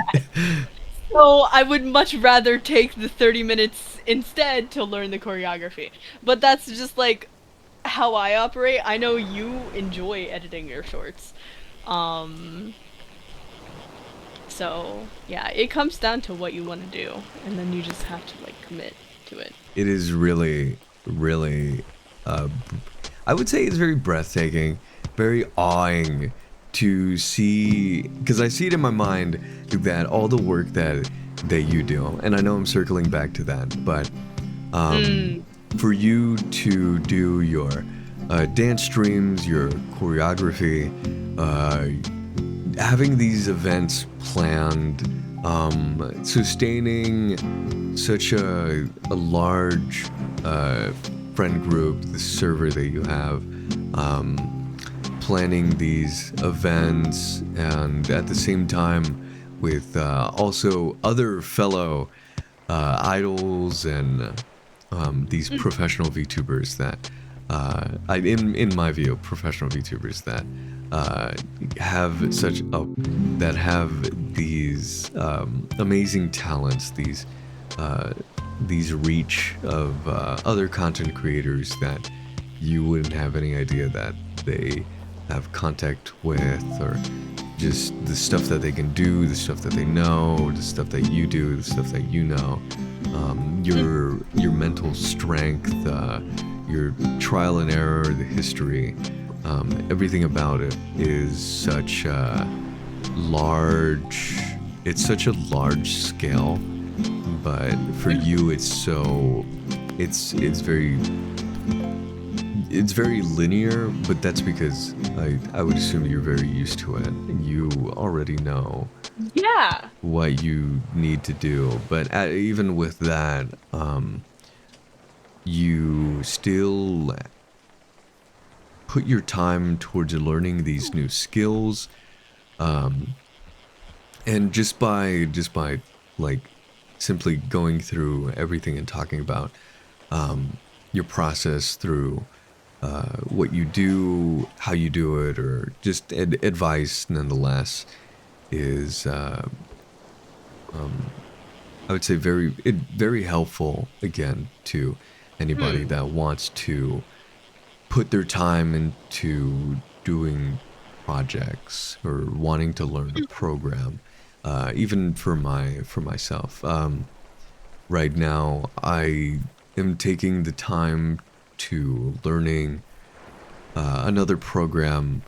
so I would much rather take the 30 minutes instead to learn the choreography. But that's just like how I operate. I know you enjoy editing your shorts. Um, so yeah, it comes down to what you want to do, and then you just have to like commit to it. It is really, really, uh, I would say it's very breathtaking, very awing to see, because I see it in my mind that all the work that you do, and I know I'm circling back to that, but um, Mm. for you to do your dance streams, your choreography, having these events planned, sustaining such a large friend group, the server that you have, planning these events, and at the same time with also other fellow idols and these professional VTubers that, in my view, professional VTubers that uh, have such a that have these amazing talents, these reach of other content creators that you wouldn't have any idea that they have contact with, or just the stuff that they can do, the stuff that they know, the stuff that you do, the stuff that you know, your mental strength, your trial and error, the history, everything about it is such a large. It's such a large scale, but for you, it's very linear, but that's because I would assume you're very used to it. You already know Yeah. what you need to do. But even with that, you still put your time towards learning these new skills, and just by like simply going through everything and talking about your process through what you do, how you do it, or just advice nonetheless is I would say very helpful again to anybody Hmm. that wants to put their time into doing projects or wanting to learn a program. Even for myself, right now I am taking the time to learning another program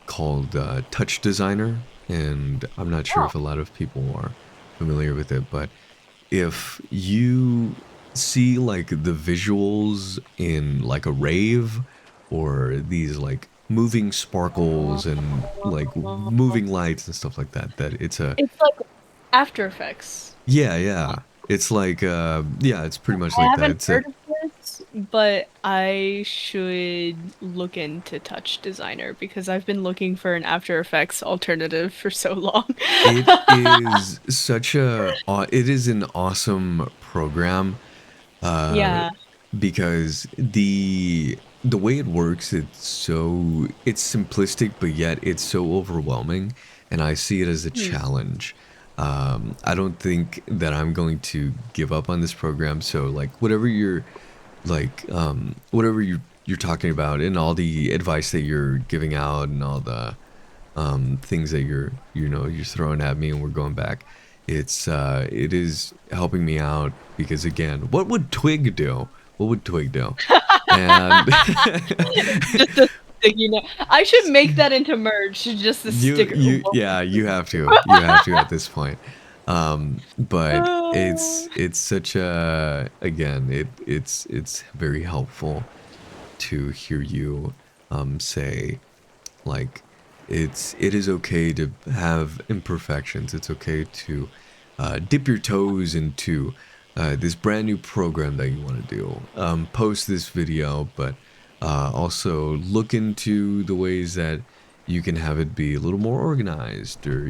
called Touch Designer, and I'm not sure Oh. if a lot of people are familiar with it, but if you see like the visuals in like a rave, or these like moving sparkles and like moving lights and stuff like that, that it's a It's like After Effects. yeah, yeah, it's like yeah, it's pretty much I like that. haven't It's a heard of this, but I should look into Touch Designer because I've been looking for an After Effects alternative for so long. it is such a it is an awesome program, uh, Yeah. because the way it works, it's simplistic, but yet it's so overwhelming, and I see it as a Hmm. challenge. I don't think that I'm going to give up on this program. So like whatever you're talking about, and all the advice that you're giving out, and all the things that you're throwing at me, and we're going back. It is helping me out because again, what would Twig do? What would Twig do? And Sticky note. I should make that into merch. Just the sticker. Yeah, you have to at this point. But Oh. it's such a, again, it's very helpful to hear you say, like, it is okay to have imperfections. It's okay to dip your toes into this brand new program that you want to do. Post this video, but also look into the ways that you can have it be a little more organized, or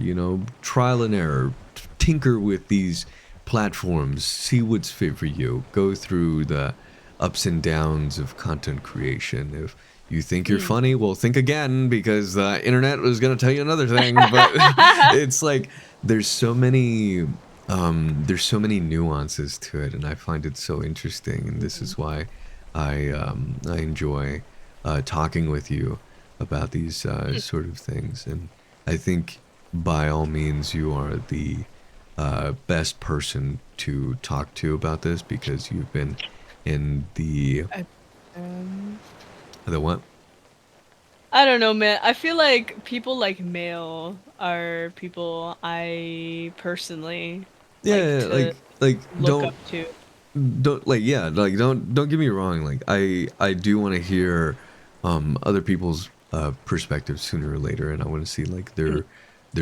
trial and error. Tinker with these platforms, see what's fit for you. Go through the ups and downs of content creation. If you think you're Mm. funny, well, think again, because the internet was going to tell you another thing. But it's like there's so many nuances to it, and I find it so interesting. And this is why I enjoy talking with you about these sort of things. And I think by all means you are the best person to talk to about this, because you've been in I, um, the what? I don't know, man. I feel like people like Mail are people I personally like Yeah, to like look up to. don't like yeah, like don't get me wrong. Like I do want to hear other people's perspectives sooner or later, and I want to see like their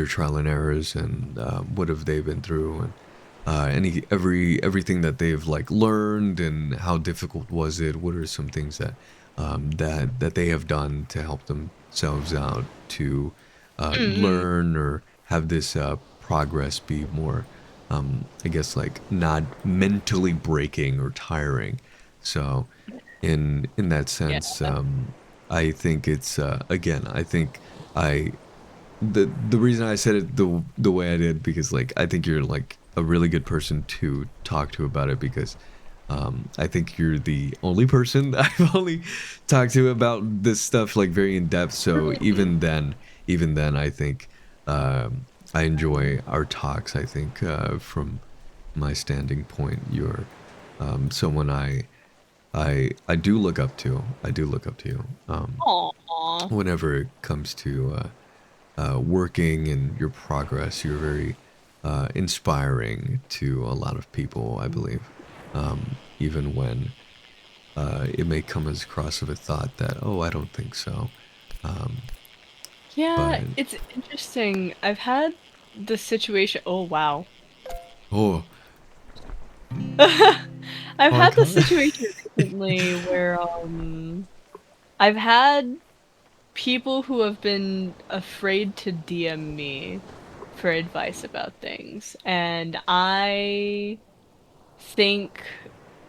trial and errors, and what have they been through, and everything that they've like learned, and how difficult was it. What are some things that that they have done to help themselves out to Mm-mm. learn, or have this progress be more, I guess, like not mentally breaking or tiring. So in that Yeah. sense, I think it's again, I think I the reason I said it the way I did, because like I think you're like a really good person to talk to about it, because I think you're the only person I've only talked to about this stuff like very in depth. So Mm. even then, I think I enjoy our talks. I think from my standing point, you're someone I do look up to. I do look up to you Aw. whenever it comes to working and your progress. You're very inspiring to a lot of people, I believe. Even when it may come as across of a thought that, oh, I don't think so. Um, Yeah, but it's interesting. I've had the situation. Oh, wow. oh, I've had the archive. situation recently where I've had people who have been afraid to DM me for advice about things, and I think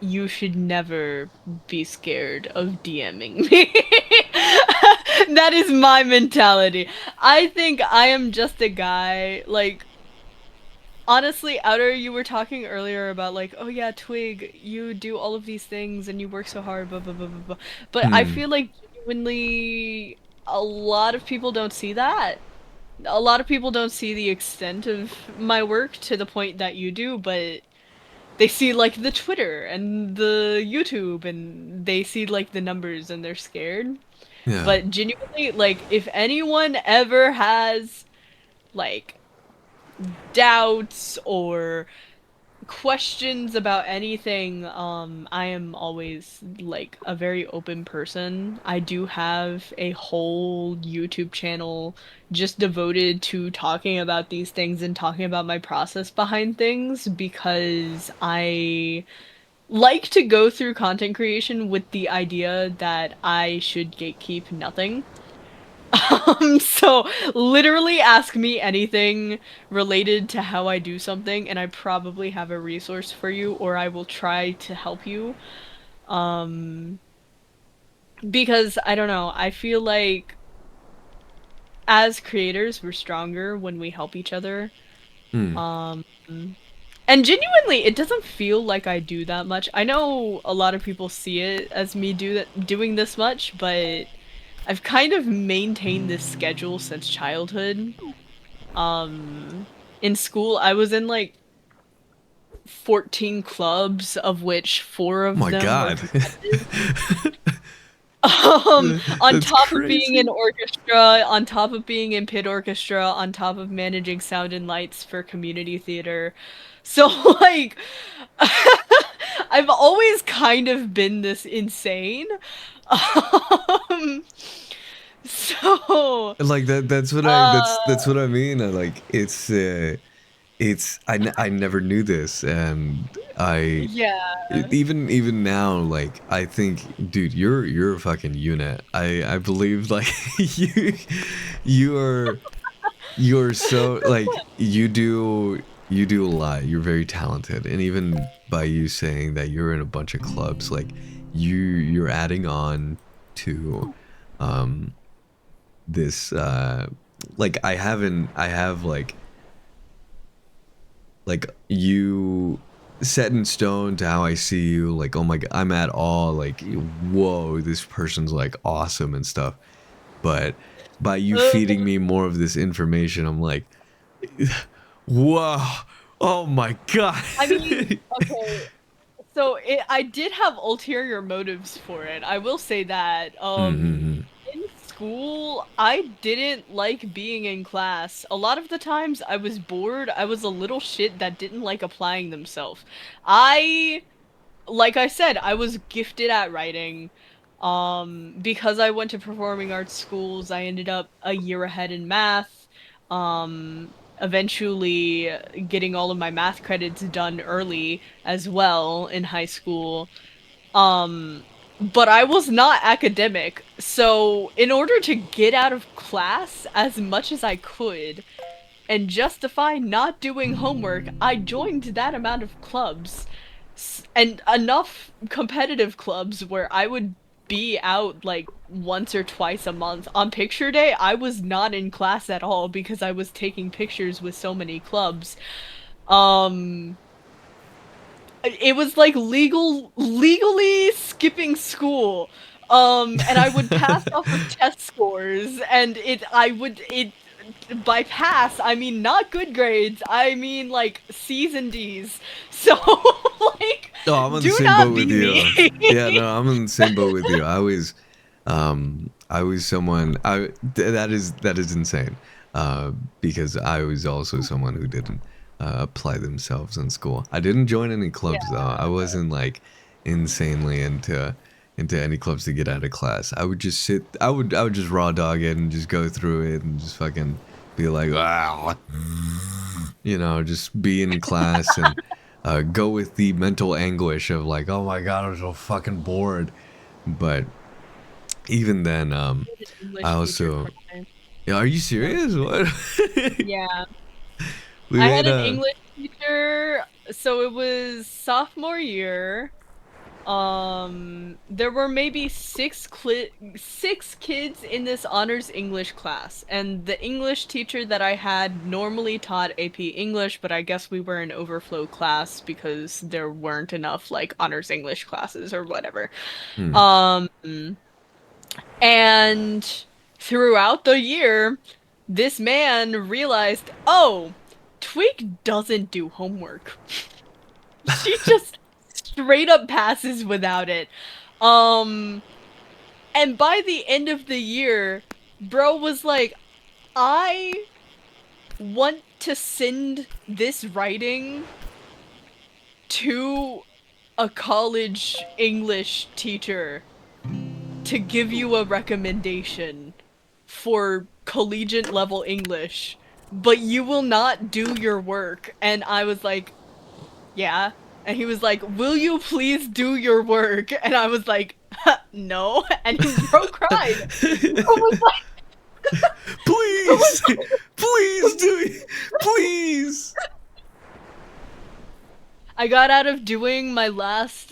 you should never be scared of DMing me. That is my mentality. I think I am just a guy, like, honestly, Outer, you were talking earlier about like, oh yeah, Twig, you do all of these things and you work so hard, blah blah blah blah blah. But I Hmm. feel like genuinely a lot of people don't see that. A lot of people don't see the extent of my work to the point that you do, but they see like the Twitter and the YouTube and they see like the numbers and they're scared. Yeah. But genuinely, like if anyone ever has like doubts or questions about anything, I am always like a very open person. I do have a whole YouTube channel just devoted to talking about these things and talking about my process behind things because I like to go through content creation with the idea that I should gatekeep nothing. So literally ask me anything related to how I do something, and I probably have a resource for you, or I will try to help you. Um, because I don't know, I feel like as creators, we're stronger when we help each other. Hmm. Um, and genuinely, it doesn't feel like I do that much. I know a lot of people see it as me doing this much, but I've kind of maintained this schedule since childhood. Um, in school, I was in like 14 clubs, of which four Oh of my them were God. competitive. On That's top of being in crazy. orchestra, on top of being in pit orchestra, on top of managing sound and lights for community theater. So like I've always kind of been this insane. Um, so Like that's what I uh that's what I mean. I never knew this, and I yeah. even now, like, I think, dude, you're a fucking unit. I believe, like, you you're you're so, like, you do a lot. You're very talented, and even by you saying that you're in a bunch of clubs, like, you're adding on to um this like, I have like you set in stone to how I see you, like, oh my god, I'm at all like, whoa, this person's like awesome and stuff. But by you Uh, feeding me more of this information, I'm like, whoa, oh my god. I mean, okay. So I did have ulterior motives for it. I will say that. Mm-hmm. In school, I didn't like being in class. A lot of the times I was bored. I was a little shit that didn't like applying themselves. I, like I said, I was gifted at writing. Because I went to performing arts schools, I ended up a year ahead in math. Eventually getting all of my math credits done early as well in high school. Um, but I was not academic, so in order to get out of class as much as I could and justify not doing homework, I joined that amount of clubs and enough competitive clubs where I would be out like once or twice a month. On picture day, I was not in class at all because I was taking pictures with so many clubs. Um, it was like legally skipping school. And I would pass off of test scores, and it by pass, I mean not good grades, I mean like C's and D's. So like, Oh, I'm on the do same boat not with be you. me. Yeah, no, I'm on the same boat with you. I was someone. That is insane. Because I was also someone who didn't apply themselves in school. I didn't join any Yeah. clubs though. I wasn't like insanely into any clubs to get out of class. I would just sit. I would just raw dog it and just go through it and just fucking be like, wow, just be in class and go with the mental anguish of like, oh my god, I'm so fucking bored. But even then, An I English teacher also, for yeah, are you no. serious? What? Yeah. We I had made an a. English teacher, so it was sophomore year. There were maybe six kids in this honors English class, and the English teacher that I had normally taught AP English, but I guess we were an overflow class because there weren't enough like honors English classes or whatever. Hmm. Um, and throughout the year, this man realized, oh, Twig doesn't do homework. She just straight up passes without it. Um, and by the end of the year, bro was like, I want to send this writing to a college English teacher to give you a recommendation for collegiate level English, but you will not do your work. And I was like, yeah. And he was like, will you please do your work? And I was like, no. And he bro cried. Bro was Please, please do it, please. I got out of doing my last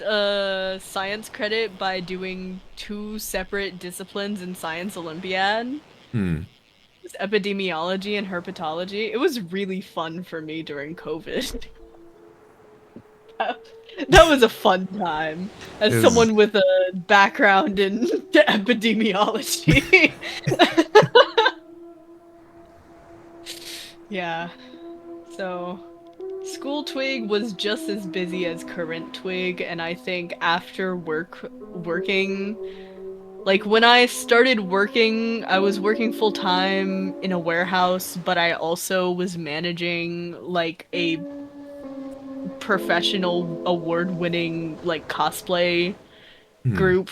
science credit by doing two separate disciplines in science Olympiad. Hmm. It was epidemiology and herpetology. It was really fun for me during COVID. That was a fun time as Is someone with a background in epidemiology. Yeah. So school Twig was just as busy as current Twig, and I think after working Like when I started working, I was working full time in a warehouse, but I also was managing like a professional award-winning like cosplay Hmm. group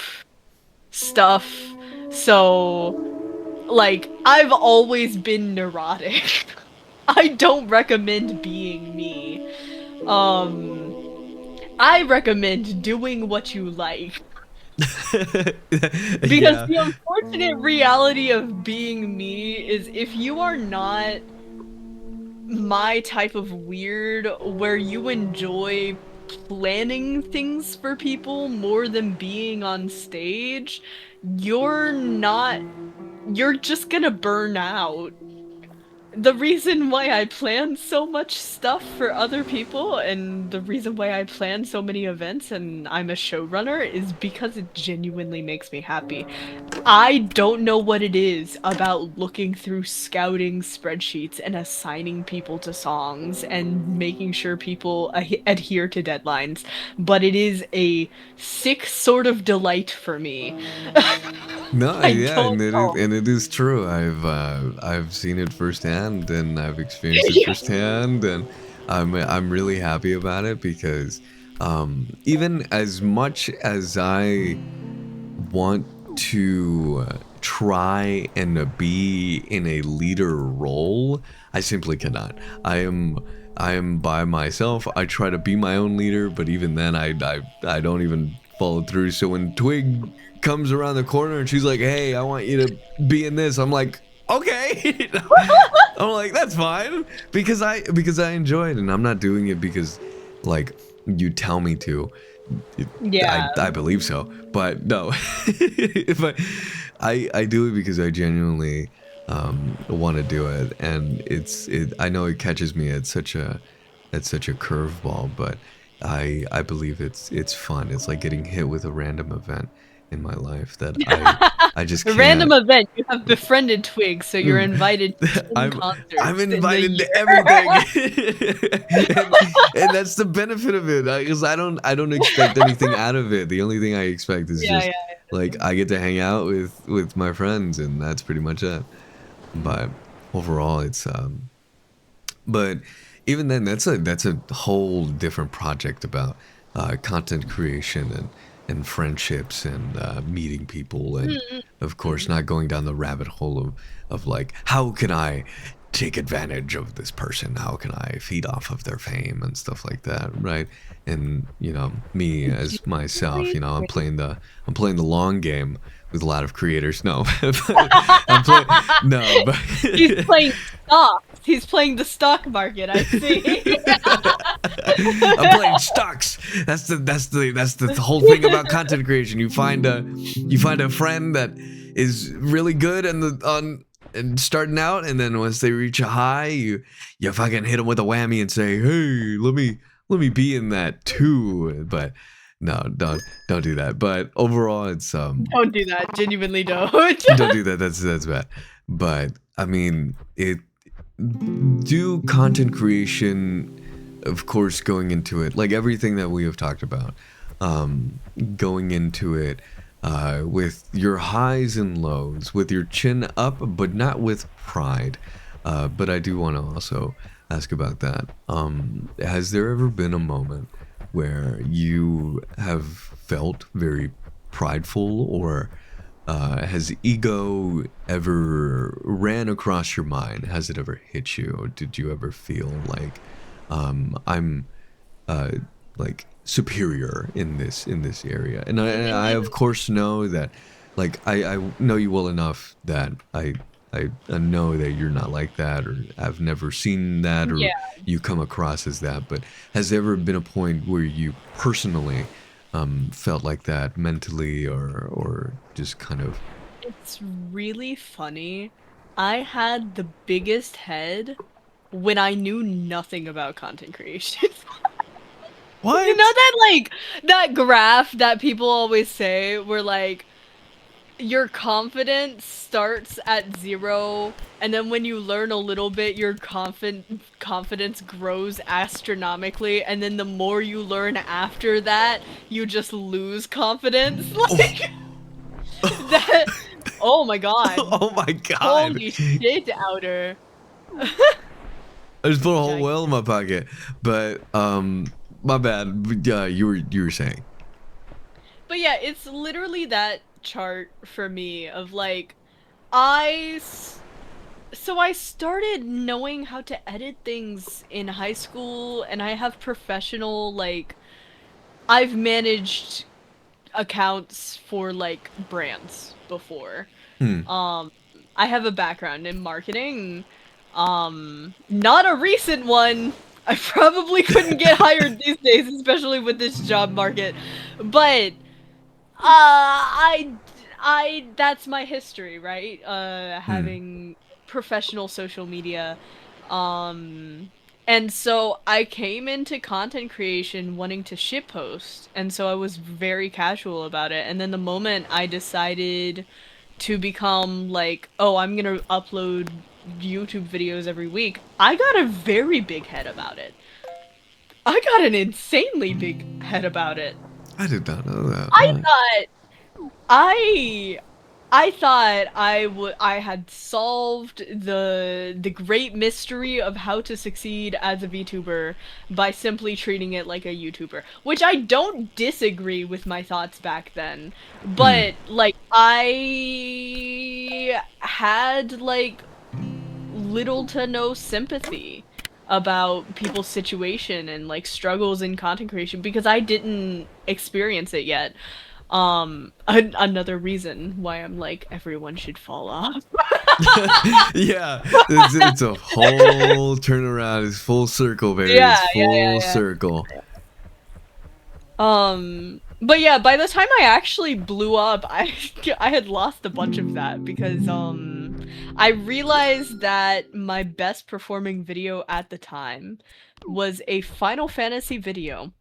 stuff. So, like, I've always been neurotic. I don't recommend being me. Um, I recommend doing what you like. Because Yeah. the unfortunate reality of being me is if you are not my type of weird where you enjoy planning things for people more than being on stage, you're not, you're just gonna burn out. The reason why I plan so much stuff for other people and the reason why I plan so many events and I'm a showrunner is because it genuinely makes me happy. I don't know what it is about looking through scouting spreadsheets and assigning people to songs and making sure people adhere to deadlines, but it is a sick sort of delight for me. No, I yeah, don't know. and it is true. I've seen it firsthand, and I've experienced it firsthand, and I'm really happy about it because even as much as I want to try and be in a leader role, I simply cannot. I am by myself. I try to be my own leader, but even then, I don't even follow through. So when Twig comes around the corner and she's like, "Hey, I want you to be in this," I'm like, "Okay." I'm like, "That's fine," because I enjoy it, and I'm not doing it because like you tell me to. It, Yeah. I believe so, but no. If I do it because I genuinely want to do it, and I know it catches me at such a curveball, but I believe it's fun. It's like getting hit with a random event in my life that I just A random can't. event. You have befriended Twig, so you're invited to 10 I'm concerts in the invited year. to everything, and, and that's the benefit of it. Because I don't expect anything out of it. The only thing I expect is Yeah, just yeah. like I get to hang out with my friends, and that's pretty much it. But overall, it's but even then, that's a whole different project about content creation and friendships and meeting people and of course Mm-mm. not going down the rabbit hole of like how can I take advantage of this person, how can I feed off of their fame and stuff like that, right? And you know me as myself, Genuinely you know, Twig. I'm playing the long game with a lot of creators. No, I'm playing no, but He's playing stocks. He's playing the stock market, I see. I'm playing stocks. That's the whole thing about content creation. You find a friend that is really good and starting out, and then once they reach a high, you fucking hit them with a whammy and say, "Hey, let me be in that too." But no, don't do that. But overall, it's Don't do that. Genuinely don't. don't do that. That's bad. But I mean, it do content creation, of course, going into it, like everything that we have talked about, going into it with your highs and lows, with your chin up, but not with pride. But I do want to also ask about that. Has there ever been a moment where you have felt very prideful or has ego ever ran across your mind? Has it ever hit you? Or did you ever feel like I'm uh, like superior in this area? And I of course know that like I know you well enough that I know that you're not like that, or I've never seen that, or Yeah. you come across as that. But has there ever been a point where you personally felt like that mentally, or just kind of It's really funny. I had the biggest head when I knew nothing about content creation. You know what? that like that graph that people always say where like your confidence starts at 0 and then when you learn a little bit your confidence grows astronomically and then the more you learn after that you just lose confidence. Oh, Like That oh my god. Oh my god! Holy shit, outer. I just put a whole whale in my Gigantic. pocket. But my bad. Yeah, you were saying. But yeah, it's literally that chart for me of like I s- so I started knowing how to edit things in high school and I have professional like I've managed accounts for like brands before. Hmm. Um, I have a background in marketing. Not a recent one. I probably couldn't get hired these days, especially with this job market. But that's my history, right? Hmm. Having professional social media. Um, and so I came into content creation wanting to shitpost, and so I was very casual about it. And then the moment I decided to become like, oh, I'm gonna upload YouTube videos every week, I got a very big head about it. I got an insanely big head about it. I did not know that. I Oh. thought I I thought I had solved the great mystery of how to succeed as a VTuber by simply treating it like a YouTuber, which I don't disagree with my thoughts back then, Hmm. but like I had like little to no sympathy about people's situation and like struggles in content creation because I didn't experience it yet. Another reason why I'm like everyone should fall off. Yeah, it's a whole turnaround. It's full circle, baby. It's Yeah, full yeah. circle. But yeah, by the time I actually blew up, I had lost a bunch of that because I realized that my best performing video at the time was a Final Fantasy video.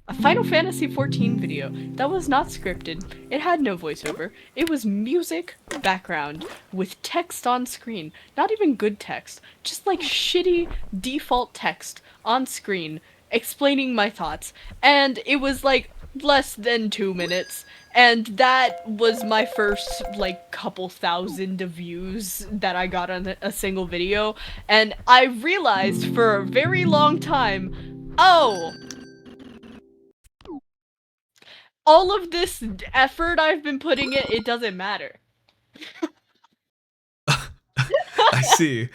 A Final Fantasy 14 video that was not scripted. It had no voiceover. It was music background with text on screen. Not even good text, just like shitty default text on screen explaining my thoughts. And it was like less than 2 minutes. And that was my first like couple thousand of views that I got on a single video. And I realized for a very long time, oh, all of this effort I've been putting in, it doesn't matter. I see.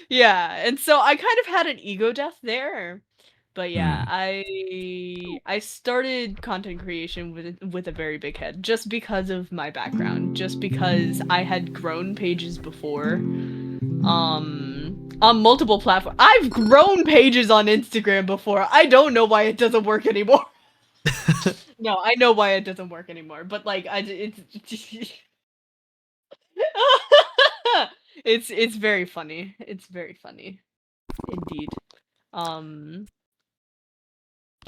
Yeah, and so I kind of had an ego death there. But yeah, Hmm. I started content creation with a very big head just because of my background, just because I had grown pages before. On multiple platforms. I've grown pages on Instagram before. I don't know why it doesn't work anymore. No, I know why it doesn't work anymore, but like it's it's very funny. It's very funny indeed. Um,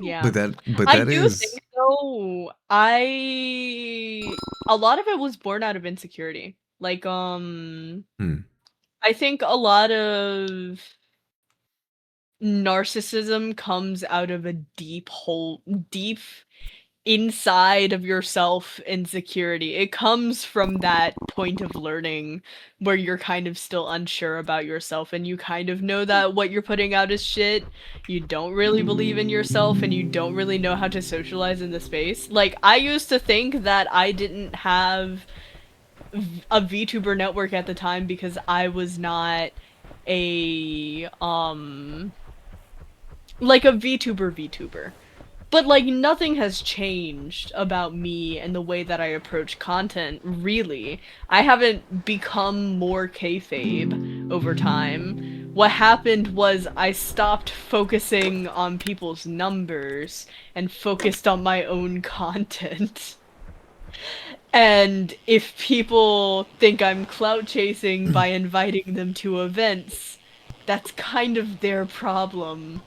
yeah. But I that do is. think though, a lot of it was born out of insecurity. Like, Hmm. I think a lot of narcissism comes out of a deep hole, deep inside of yourself insecurity. It comes from that point of learning where you're kind of still unsure about yourself and you kind of know that what you're putting out is shit. You don't really believe in yourself and you don't really know how to socialize in the space. Like I used to think that I didn't have a VTuber network at the time because I was not a like a VTuber. But like nothing has changed about me and the way that I approach content, really. I haven't become more kayfabe over time. What happened was I stopped focusing on people's numbers and focused on my own content. And if people think I'm clout chasing by inviting them to events, that's kind of their problem.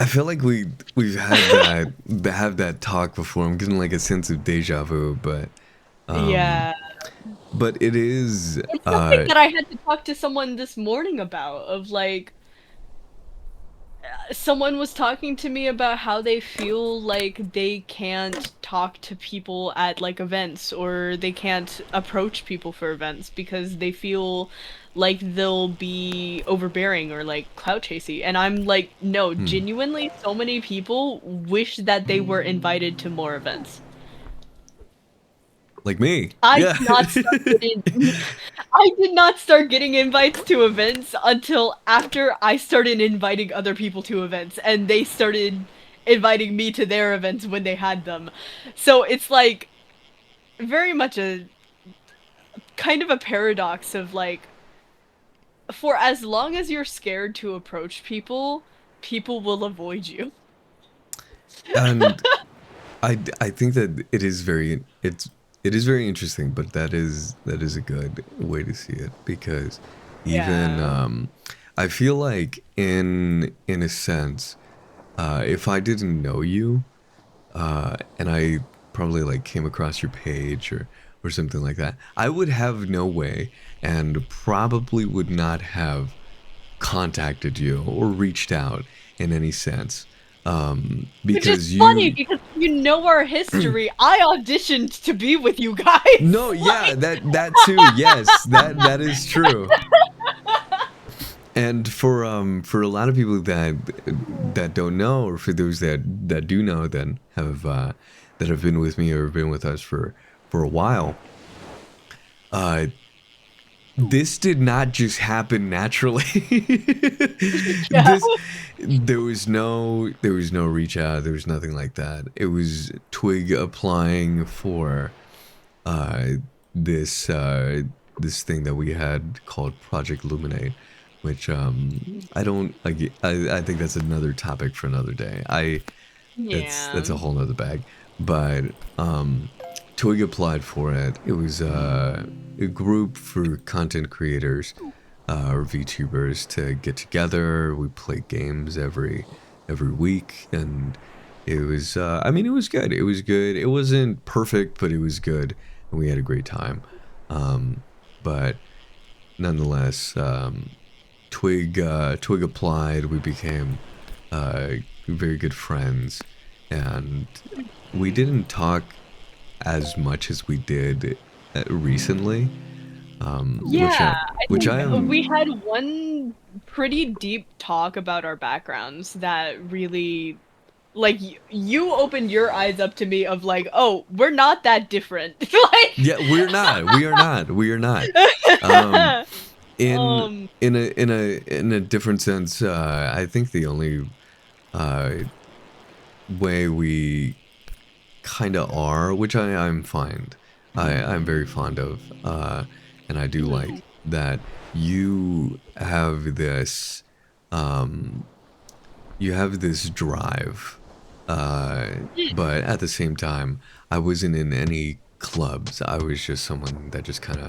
I feel like we've had that have that talk before. I'm getting like a sense of deja vu, um, Yeah. but it is It's something that I had to talk to someone this morning about of like someone was talking to me about how they feel like they can't talk to people at like events, or they can't approach people for events because they feel like they'll be overbearing or like clout chasey. And I'm like, no, Hmm. genuinely, so many people wish that they were invited to more events. Like me. I Yeah. did not start getting I did not start getting invites to events until after I started inviting other people to events, and they started inviting me to their events when they had them. So it's like very much a kind of a paradox of like, for as long as you're scared to approach people, people will avoid you. And I think that it is very interesting, but that is a good way to see it because even Yeah. I feel like in a sense, if I didn't know you, and I probably like came across your page or something like that, I would have no way and probably would not have contacted you or reached out in any sense, Which is because funny you. because you know our history. I auditioned to be with you guys. No, yeah, Like, that too. Yes, that is true. And for a lot of people that don't know, or for those that do know, that have been with me or been with us for a while, uh, this did not just happen naturally. yeah. This there was no reach out. There was nothing like that. It was Twig applying for uh, this this thing that we had called Project Luminate, which I don't I think that's another topic for another day. I that's Yeah. a whole nother bag. But Twig applied for it. It was a group for content creators or VTubers to get together. We play games every week, and it was I mean it was good. It was good. It wasn't perfect, but it was good, and we had a great time. But nonetheless, Twig applied. We became very good friends, and we didn't talk as much as we did recently, Yeah, I which think I am. we had one pretty deep talk about our backgrounds that really, like, you opened your eyes up to me of like, oh, we're not that different. Like, Yeah, we're not. We are not. We are not. Um, in um, in a different sense, I think the only uh, way we kind of are, which I'm fine. I'm very fond of, and I do mhm. like that you have this, um, you have this drive, but at the same time, I wasn't in any clubs. I was just someone that just kind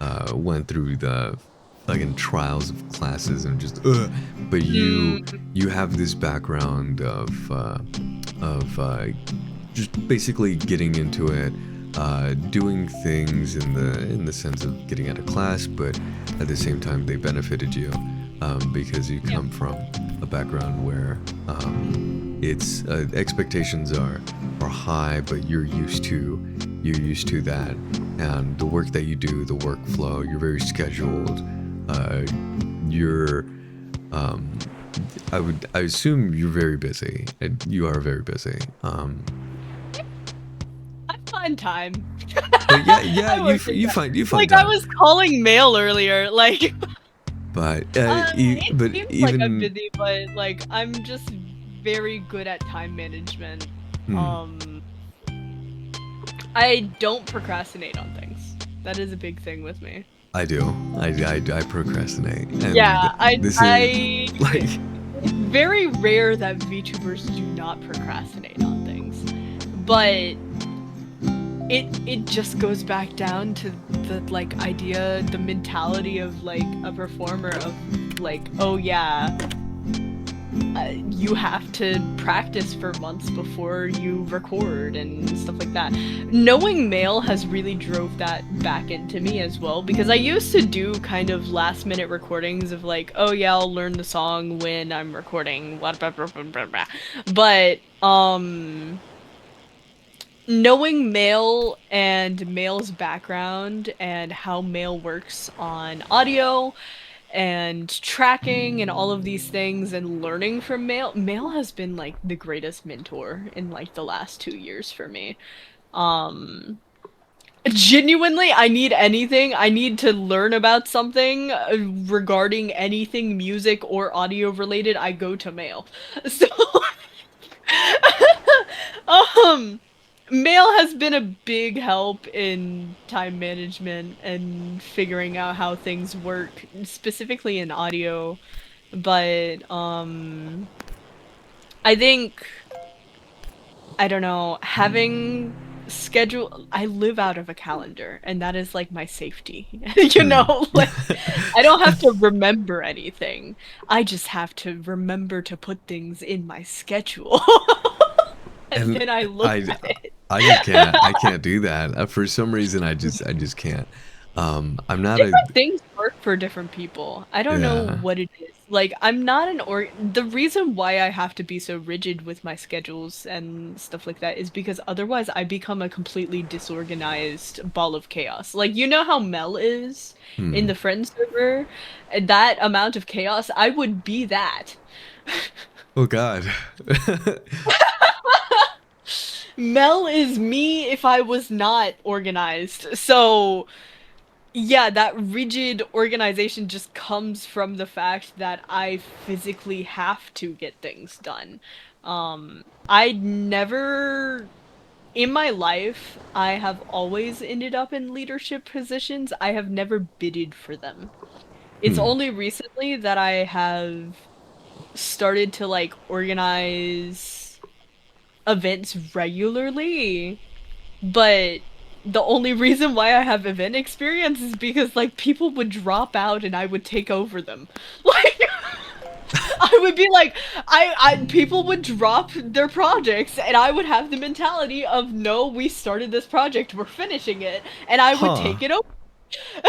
of went through the fucking trials of classes and just. But Mm, you have this background of just basically getting into it, doing things in the sense of getting out of class, but at the same time they benefited you because you yeah. come from a background where it's expectations are high, but you're used to that, and the work that you do, the workflow, you're very scheduled. You're um, I assume you're very busy. You are very busy. I find time. But yeah, yeah, I work in you find like I time. was calling mail earlier, like But it but seems like I'm even busy, but like I'm just very good at time management. hmm, Um, I don't procrastinate on things. That is a big thing with me. I do. I procrastinate, Yeah, and this is I like it's very rare that VTubers do not procrastinate on things. But it just goes back down to the like idea, the mentality of like a performer of like, oh yeah, you have to practice for months before you record and stuff like that. Knowing mail has really drove that back into me as well, because I used to do kind of last minute recordings of like, oh yeah, I'll learn the song when I'm recording, blah, blah, blah, blah, blah, blah. But knowing Mail and Mail's background and how Mail works on audio and tracking and all of these things and learning from Mail has been like the greatest mentor in like the last 2 years for me. Um Genuinely, I need to learn about something regarding anything music or audio related, I go to Mail. So um Mail has been a big help in time management and figuring out how things work, specifically in audio. But I think, I don't know, having schedule, I live out of a calendar and that is like my safety. You Hmm. know, like I don't have to remember anything. I just have to remember to put things in my schedule. And And then I look I at it. I just can't. I can't do that. For some reason, I just can't. I'm not a Different things work for different people. I don't know yeah. what it is. Like, I'm not an or the reason why I have to be so rigid with my schedules and stuff like that is because otherwise I become a completely disorganized ball of chaos. Like, you know how Mel is in Hmm. the friend server? That amount of chaos, I would be that. Oh God. Mel is me if I was not organized. So, yeah, that rigid organization just comes from the fact that I physically have to get things done. I never, in my life, I have always ended up in leadership positions. I have never bidded for them. It's Hmm. only recently that I have started to like organize events regularly. But the only reason why I have event experience is because like people would drop out and I would take over them. Like I would be like I people would drop their projects and I would have the mentality of no, we started this project, we're finishing it, and I would Huh. take it over.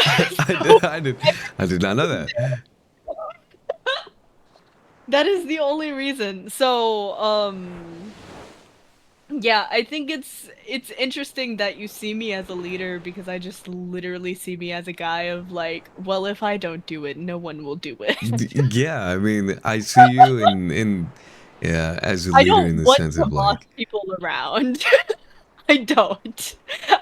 I So did. I did not know that. that is the only reason. So yeah, I think it's interesting that you see me as a leader because I just literally see me as a guy of like, well, if I don't do it, no one will do it. Yeah. I mean, I see you in yeah as a I leader in don't the want sense to of boss like people around. I don't.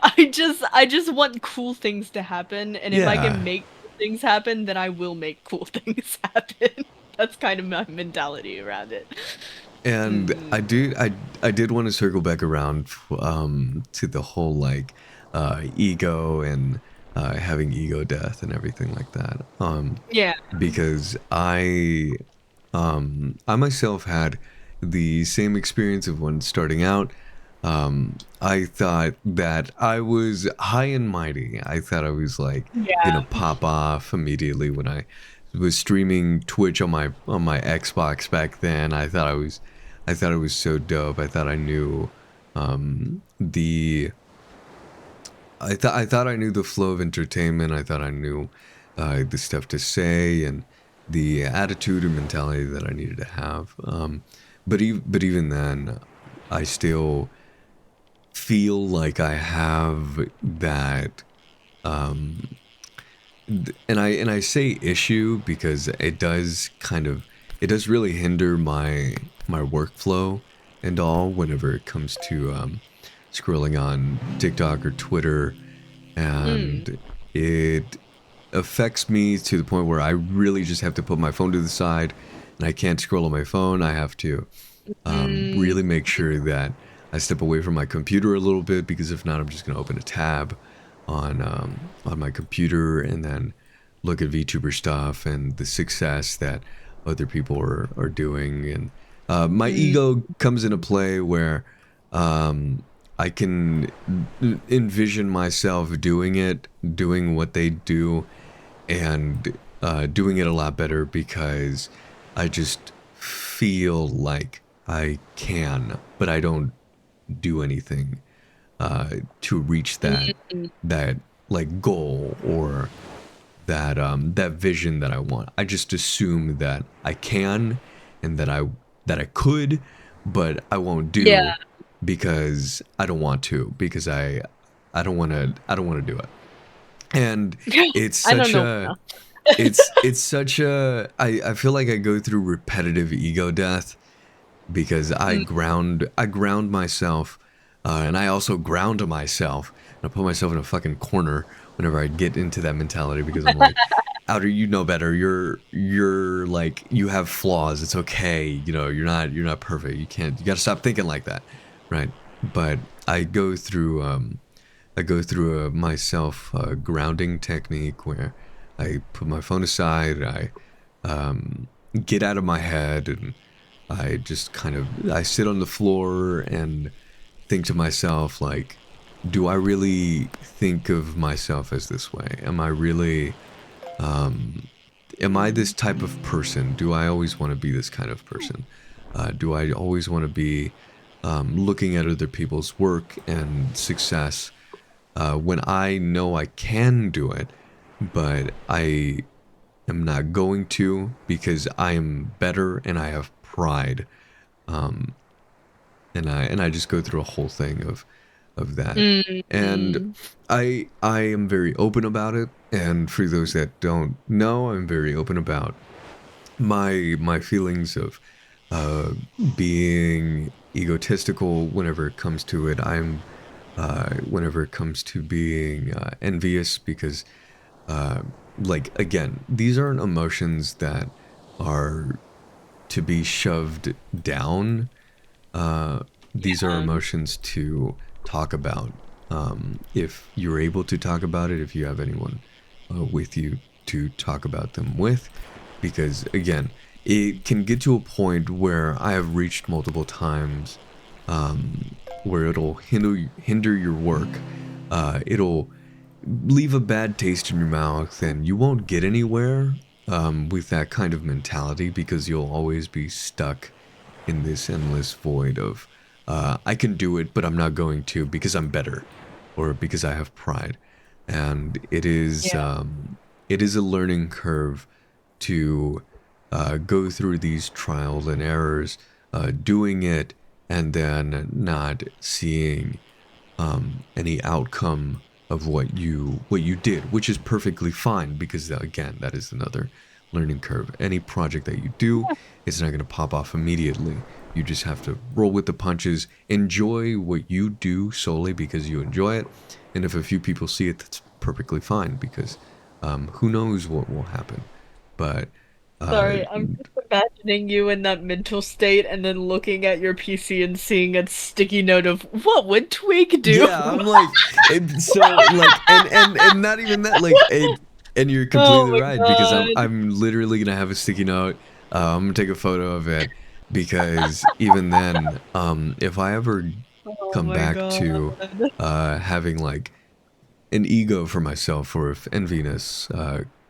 I just want cool things to happen, and if I yeah. can make cool things happen, then I will make cool things happen. That's kind of my mentality around it. And Mm, I did want to circle back around to the whole like ego and having ego death and everything like that. yeah. Because I myself had the same experience of when starting out. I thought that I was high and mighty. I thought I was like gonna Yeah. pop off immediately when I was streaming Twitch on my Xbox back then. I thought it was so dope. I thought I knew the I thought I knew the flow of entertainment. I thought I knew the stuff to say and the attitude and mentality that I needed to have. But even then, I still feel like I have that, and I say issue because it does really hinder my workflow and all whenever it comes to scrolling on TikTok or Twitter, Mm, and it affects me to the point where I really just have to put my phone to the side and I can't scroll on my phone. I have to mm, really make sure that I step away from my computer a little bit because if not, I'm just going to open a tab on my computer and then look at VTuber stuff and the success that other people are doing. And my mm, ego comes into play where I can envision myself doing it, doing what they do, and doing it a lot better because I just feel like I can, but I don't do anything to reach Mm. that like goal or that vision that I want. I just assume that I can and that I could, but I won't Yeah. do because I don't want to because I don't want to do it. And it's I don't such know a enough. it's such a I feel like I go through repetitive ego death because Mm. I ground myself, and I also ground myself. And I put myself in a fucking corner whenever I get into that mentality because I'm like, Outer, you know better. You're like you have flaws. It's okay. You know you're not perfect. You got to stop thinking like that, right? But I go through I go through a myself grounding technique where I put my phone aside. I get out of my head and I just kind of I sit on the floor and think to myself like, do I really think of myself as this way? Am I this Mm. type of person? Do I always want to be this kind of person? Do I always want to be looking at other people's work and success when I know I can do it, but I am not going to because I am better and I have pride, and I just go through a whole thing of that, and Mm. I am very open about it. And for those that don't know, I'm very open about my feelings of uh, being egotistical whenever it comes to it. I'm whenever it comes to being envious because uh, like again, these aren't emotions that are to be shoved down. uh, these are Yeah. emotions to talk about. If you're able to talk about it, if you have anyone with you to talk about them with, because again, it can get to a point where I have reached multiple times where it'll hinder your work. It'll leave a bad taste in your mouth, and you won't get anywhere with that kind of mentality because you'll always be stuck in this endless void of I can do it, but I'm not going to because I'm better or because I have pride. And Yeah. it is a learning curve to go through these trials and errors, doing it and then not seeing any outcome of what you did, which is perfectly fine because again, that is another learning curve. Any project that you do, it's not going to pop off immediately. You just have to roll with the punches, enjoy what you do solely because you enjoy it, and if a few people see it, that's perfectly fine because who knows what will happen. But uh, Sorry, I'm just imagining you in that mental state and then looking at your PC and seeing a sticky note of what would Twig do? yeah, I'm like, and so like, and not even that, like, and you're Oh completely my right because God. I'm literally gonna have a sticky note. I'm gonna take a photo of it because even then, if I ever Oh come my back God. to having like an ego for myself, or if enviness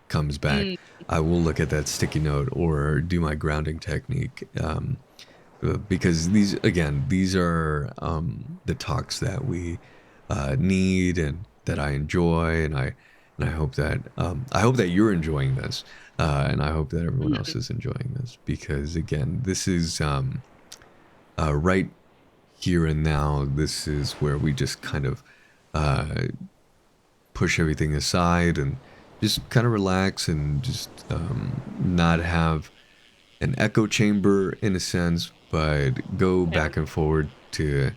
comes back, Mm. I will look at that sticky note or do my grounding technique. Because these again these are the talks that we need and that I enjoy, and I hope that you're enjoying this, and I hope that everyone else is enjoying this because again this is right here and now. This is where we just kind of uh, push everything aside and just kind of relax and just not have an echo chamber in a sense, but go Yeah. back and forward to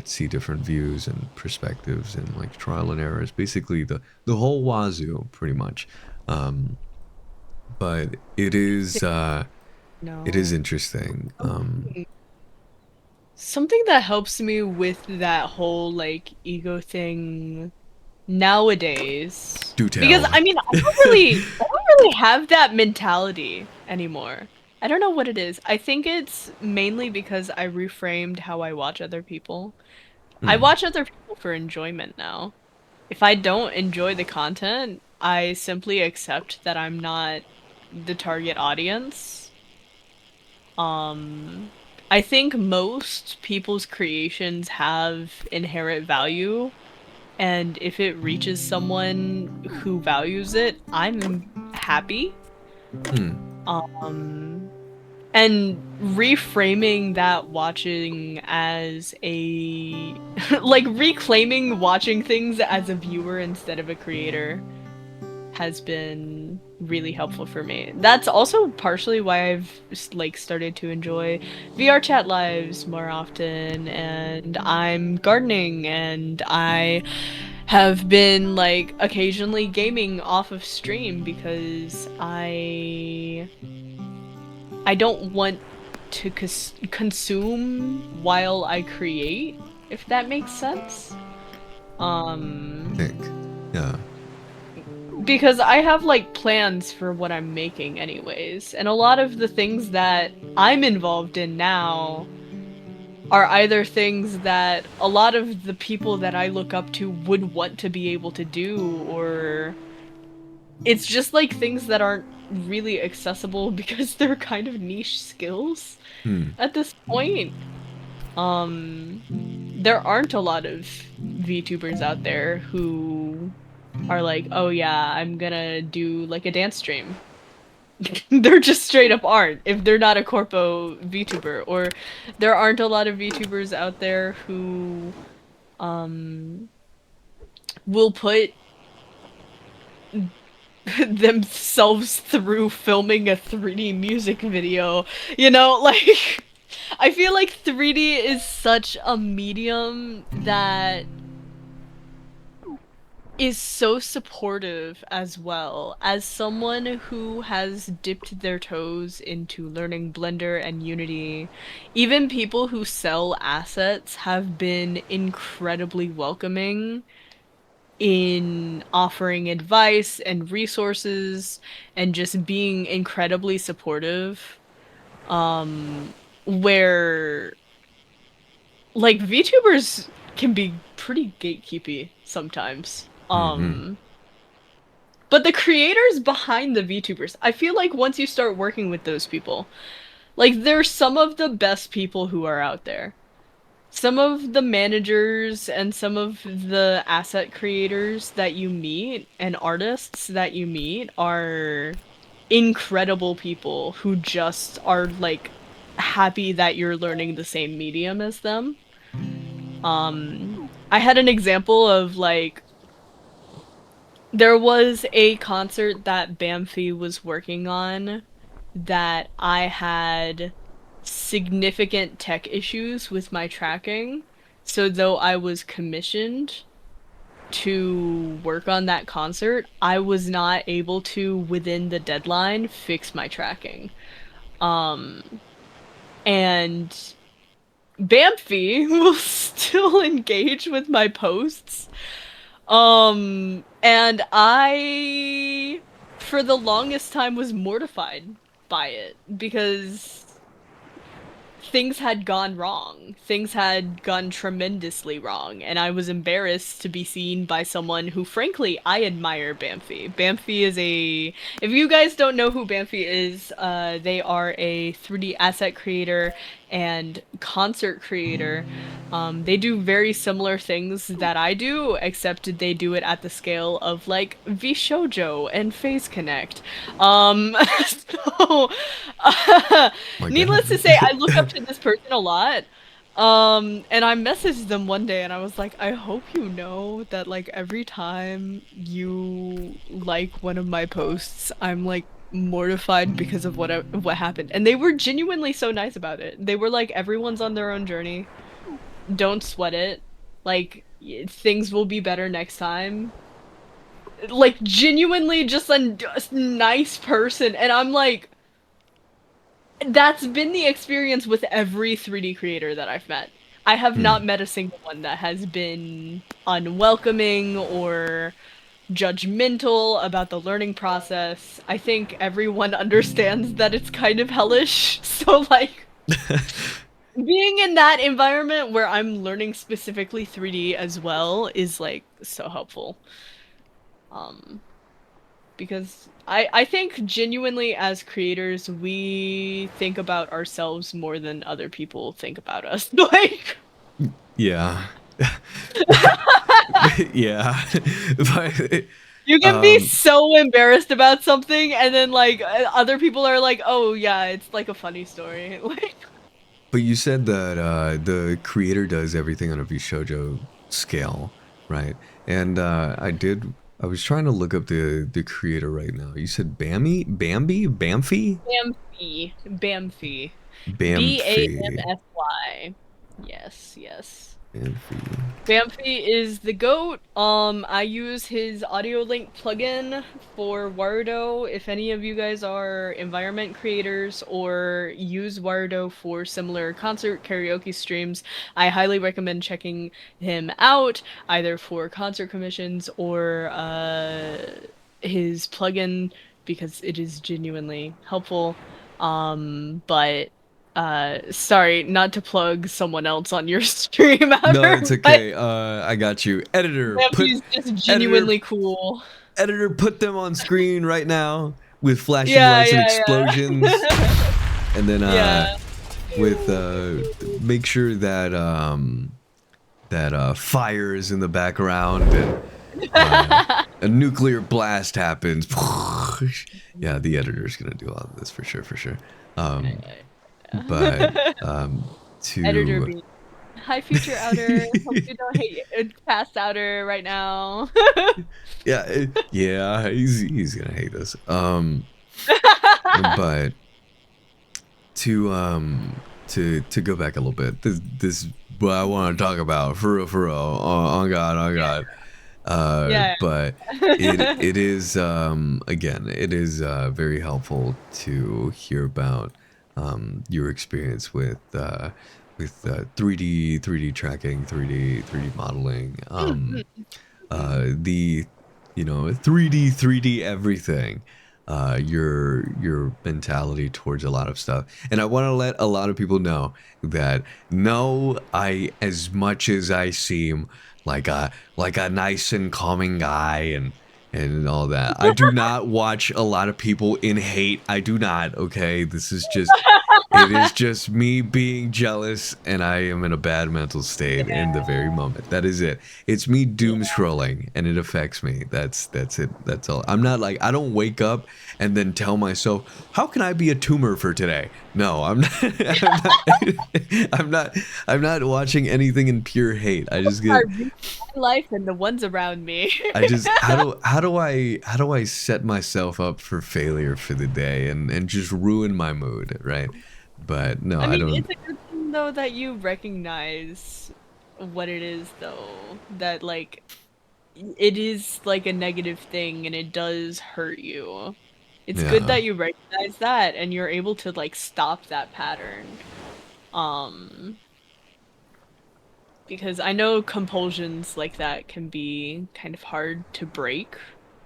see different views and perspectives and like trial and errors. Basically, the whole wazoo, pretty much. Um, but it is No. interesting. Something that helps me with that whole like ego thing nowadays, Do because tell. I mean I don't really have that mentality anymore. I don't know what it is. I think it's mainly because I reframed how I watch other people. I Hmm. watch other people for enjoyment now. If I don't enjoy the content, I simply accept that I'm not the target audience. Um I think most people's creations have inherent value, and if it reaches someone who values it, I'm happy. Hmm. Um, and reframing that watching as a like reclaiming watching things as a viewer instead of a creator has been really helpful for me. That's also partially why I've like started to enjoy VR chat lives more often, and I'm gardening, and I have been like occasionally gaming off of stream because I don't want to consume while I create, if that makes sense. Um Think. Yeah. because I have like plans for what I'm making anyways, and a lot of the things that I'm involved in now are either things that a lot of the people that I look up to would want to be able to do, or it's just like things that aren't really accessible because they're kind of niche skills Hmm. at this point. Um, there aren't a lot of VTubers out there who are like, oh yeah, I'm gonna do like a dance stream. They're just straight up aren't if they're not a corpo VTuber. Or there aren't a lot of VTubers out there who um will put themselves through filming a 3D music video. You know, like I feel like 3D is such a medium that is so supportive as well. As someone who has dipped their toes into learning Blender and Unity, even people who sell assets have been incredibly welcoming in offering advice and resources and just being incredibly supportive. Where like VTubers can be pretty gatekeepy sometimes. Hmm. But the creators behind the VTubers, I feel like once you start working with those people, like they're some of the best people who are out there. Some of the managers and some of the asset creators that you meet and artists that you meet are incredible people who just are like happy that you're learning the same medium as them. I had an example of like there was a concert that Bamfi was working on that I had significant tech issues with my tracking. So though I was commissioned to work on that concert, I was not able to, within the deadline, fix my tracking. Um, and Bamfi will still engage with my posts. And I, for the longest time, was mortified by it because things had gone wrong. Things had gone tremendously wrong, and I was embarrassed to be seen by someone who, frankly, I admire Bamfi. Bamfi is a, if you guys don't know who Bamfi is, they are a 3D asset creator and concert creator. They do very similar things that I do, except they do it at the scale of like VShojo and Phase Connect. So, My God. needless to say, I look up to this person a lot. And I messaged them one day and I was like, I hope you know that like every time you like one of my posts, I'm like mortified because of what happened. And they were genuinely so nice about it. They were like, everyone's on their own journey. Don't sweat it. Like things will be better next time. Like genuinely just a nice person. And I'm like, that's been the experience with every 3D creator that I've met. I have Hmm. not met a single one that has been unwelcoming or judgmental about the learning process. I think everyone understands that it's kind of hellish. So, like, being in that environment where I'm learning specifically 3D as well is, like, so helpful. Um, because I think genuinely as creators we think about ourselves more than other people think about us. Like Yeah. Yeah. But, you can be um, so embarrassed about something and then like other people are like, "Oh yeah, it's like a funny story." Like but you said that the creator does everything on a Vishojo scale, right? And I was trying to look up the creator right now. You said Bamfi? Bamfi, Bamfi. Bamfi. Bamfy. Yes, yes. Bamfi. Bamfi is the goat. I use his audio link plugin for Wardo. If any of you guys are environment creators or use Wardo for similar concert karaoke streams, I highly recommend checking him out, either for concert commissions or his plugin because it is genuinely helpful. But sorry, not to plug someone else on your stream No, ever, it's but okay. I got you. Bambi's just Editor genuinely cool. editor put them on screen right now with flashing Yeah, lights and yeah, explosions. yeah. And then Yeah. with make sure that fire is in the background and a nuclear blast happens. Yeah, the editor's gonna do all of this for sure, for sure. Um, but Editor to being hi future outer. Hope you don't hate past outer right now. yeah, yeah, he's gonna hate this. But to go back a little bit, this is what I want to talk about for real. On God, on God. Yeah. But it is again, it is very helpful to hear about your experience with 3D tracking, 3D modeling, the you know 3D everything. Your mentality towards a lot of stuff, and I want to let a lot of people know that no, I as much as I seem like a nice and calming guy and all that, I do not watch a lot of people in hate. I do not. Okay, this is just it is just me being jealous, and I am in a bad mental state in the very moment. That is it. It's me doom scrolling, and it affects me. That's it. That's all. I'm not like I don't wake up and then tell myself, "How can I be a tumor for today?" No, I'm not. I'm not. I'm not. I'm not watching anything in pure hate. I just I get. read my life and the ones around me. I just how do I set myself up for failure for the day and just ruin my mood, right? But no, I I mean, don't. it's a good thing though that you recognize what it is though, that like it is like a negative thing and it does hurt you. It's good Yeah. that you recognize that and you're able to like stop that pattern. Um, because I know compulsions like that can be kind of hard to break,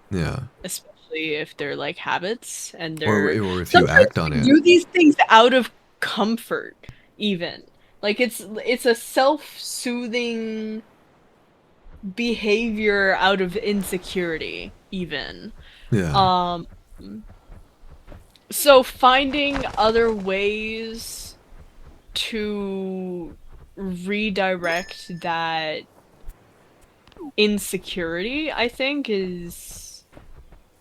Yeah. especially if they're like habits and they're Or if you sometimes act on we it. do these things out of comfort even. Like it's a self-soothing behavior out of insecurity even. Yeah. Um so finding other ways to redirect that insecurity, I think, is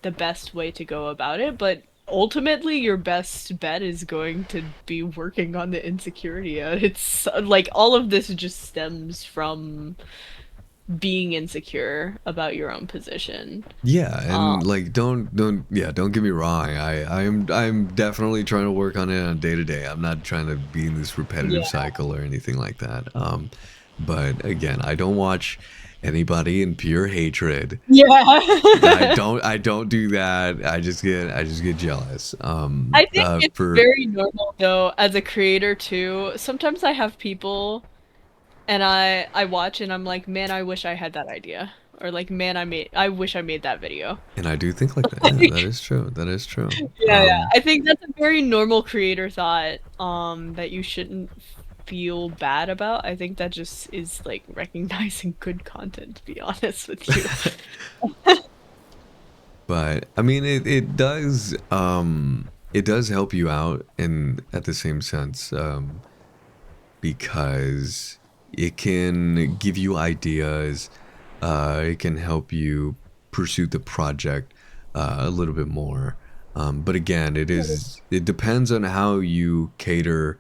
the best way to go about it. But ultimately, your best bet is going to be working on the insecurity. It's like all of this just stems from being insecure about your own position. Yeah, Um, and like don't yeah, don't get me wrong. I'm definitely trying to work on it on day to day. I'm not trying to be in this repetitive yeah. cycle or anything like that. But again, I don't watch anybody in pure hatred. Yeah. I don't do that. I just get jealous. I think it's For very normal though, as a creator too. Sometimes I have people and I watch and I'm like, man, I wish I had that idea. Or like, man, I wish I made that video. and I do think like that. Yeah, that is true. That is true. Yeah, yeah. I think that's a very normal creator thought, that you shouldn't feel bad about. I think that just is like recognizing good content, to be honest with you. But I mean, it does help you out in at the same sense, because it can give you ideas. It can help you pursue the project a little bit more. But again, it depends on how you cater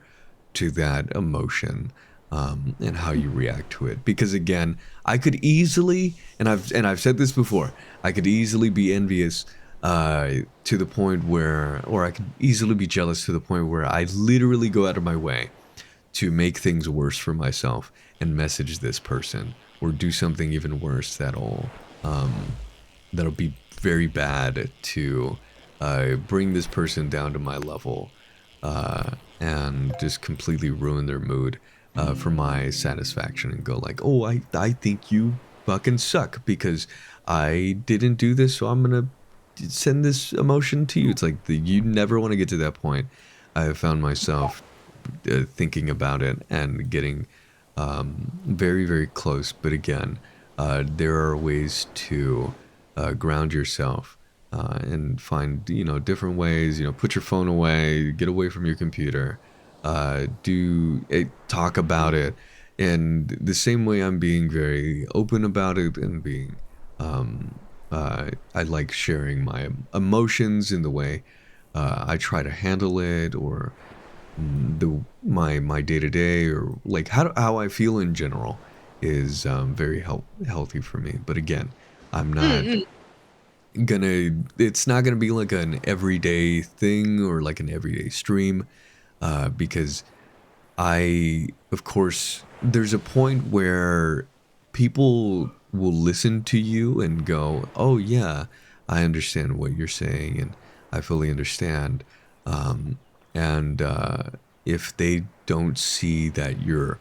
to that emotion, and how you react to it. Because again, I could easily, and I've said this before, I could easily be envious to the point where, or I could easily be jealous to the point where I literally go out of my way to make things worse for myself and message this person or do something even worse that'll be very bad to bring this person down to my level, and just completely ruin their mood for my satisfaction and go like, oh, I think you fucking suck because I didn't do this, so I'm gonna send this emotion to you. It's like you never want to get to that point. I have found myself thinking about it and getting very, very close. But again, there are ways to ground yourself and find, different ways. Put your phone away, get away from your computer, talk about it. And the same way I'm being very open about it and being, I like sharing my emotions in the way I try to handle it, or my day to day, or like how I feel in general is very healthy for me. But again, I'm not Mm-mm. gonna. It's not gonna be like an everyday thing or like an everyday stream, because of course, there's a point where people will listen to you and go, "Oh yeah, I understand what you're saying, and I fully understand." Um, and if they don't see that you're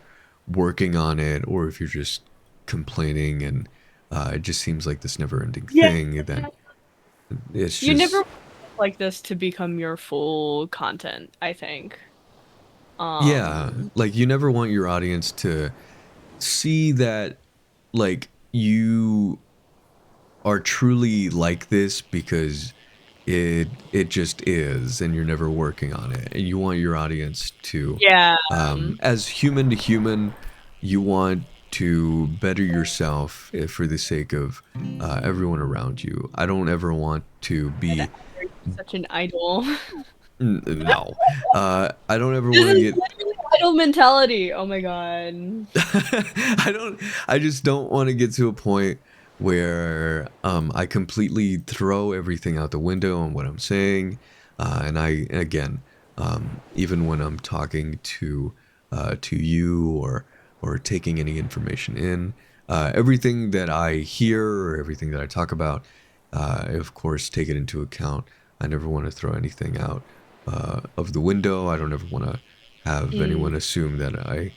working on it, or if you're just complaining and it just seems like this never-ending Yeah. thing, then it's You never just want like this to become your full content, I think. yeah. Um, Like you never want your audience to see that like you are truly like this because it just is, and you're never working on it, and you want your audience to, yeah. as human to human, you want to better yourself for the sake of everyone around you. I don't ever want to And be you're such an idol. no, I don't ever This want to is get literally idol mentality. Oh my God. I don't I just don't want to get to a point where I completely throw everything out the window on what I'm saying. And I again, even when I'm talking to you, or taking any information in, everything that I hear or everything that I talk about, I of course take it into account. I never want to throw anything out of the window. I don't ever want to have Mm, anyone assume that I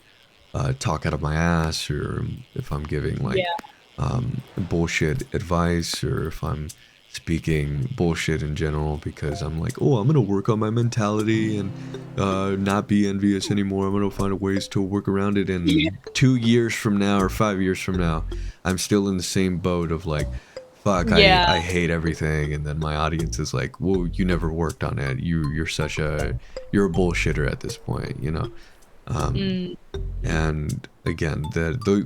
talk out of my ass, or if I'm giving like yeah. bullshit advice, or if I'm speaking bullshit in general because I'm like, oh, I'm gonna work on my mentality and not be envious anymore. I'm gonna find ways to work around it. Yeah. And 2 years from now or 5 years from now, I'm still in the same boat of like, fuck, Yeah. I hate everything. And then my audience is like, well, you never worked on it. You're a bullshitter at this point. Um, Mm, and again,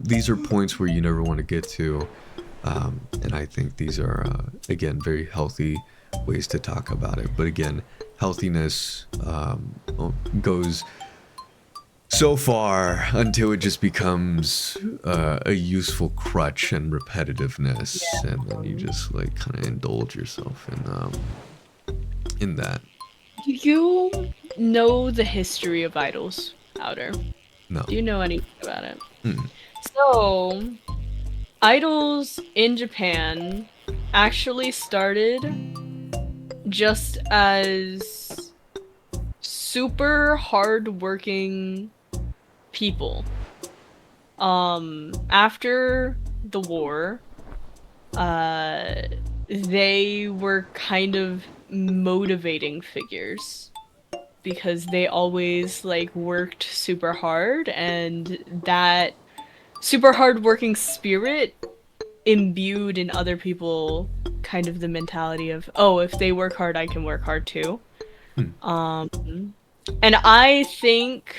these are points where you never want to get to, and I think these are again very healthy ways to talk about it. But again, healthiness goes so far until it just becomes a useful crutch and repetitiveness, yeah. and then you just like kind of indulge yourself in that. Do you know the history of idols, Outer? No. Do you know anything about it? Mm. So, idols in Japan actually started just as super hardworking people. After the war, uh, they were kind of motivating figures because they always like worked super hard, and that super hard working spirit imbued in other people kind of the mentality of, oh, if they work hard, I can work hard too. Hmm. Um, and I think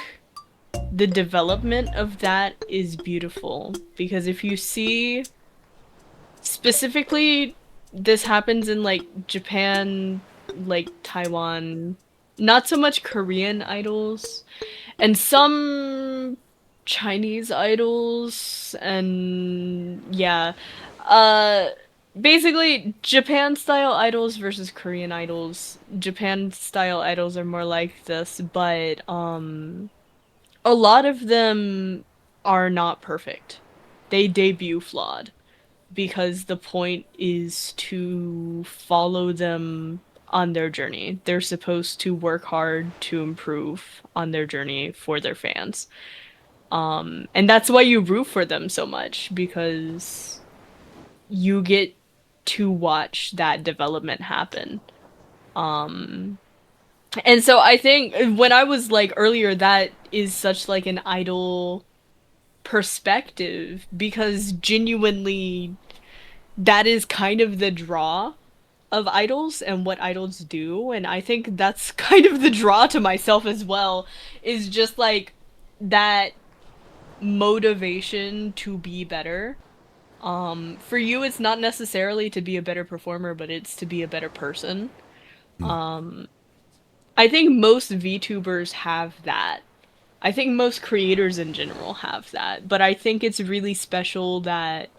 the development of that is beautiful because if you see specifically, this happens in like Japan, like Taiwan, not so much Korean idols, and some Chinese idols, and yeah. Uh, Basically, Japan style idols versus Korean idols. Japan style idols are more like this, but a lot of them are not perfect. They debut flawed because the point is to follow them on their journey. They're supposed to work hard to improve on their journey for their fans. And that's why you root for them so much because you get to watch that development happen. And so I think when I was like earlier, that is such like an idol perspective because genuinely that is kind of the draw of idols and what idols do, and I think that's kind of the draw to myself as well, is just like that motivation to be better. For you it's not necessarily to be a better performer, but it's to be a better person. Hmm. I think most VTubers have that. I think most creators in general have that, but I think it's really special that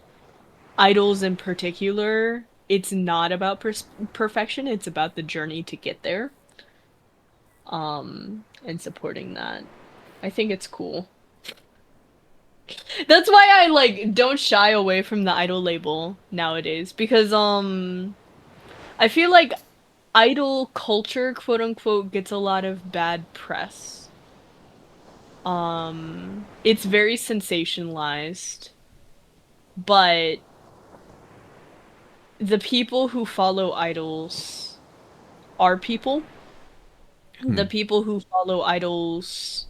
idols in particular, it's not about perfection, it's about the journey to get there. And supporting that. I think it's cool. That's why I like don't shy away from the idol label nowadays because I feel like idol culture, quote unquote, gets a lot of bad press. It's very sensationalized, but the people who follow idols are people. Hmm. The people who follow idols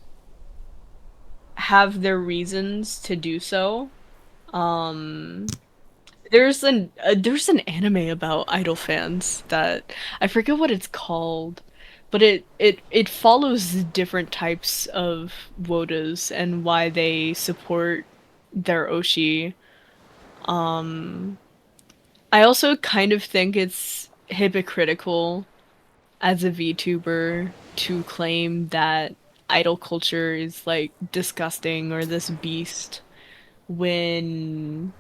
have their reasons to do so. Um, there's an anime about idol fans that I forget what it's called, but it follows different types of wodas and why they support their oshi. I also kind of think it's hypocritical as a VTuber to claim that idol culture is like disgusting or this beast when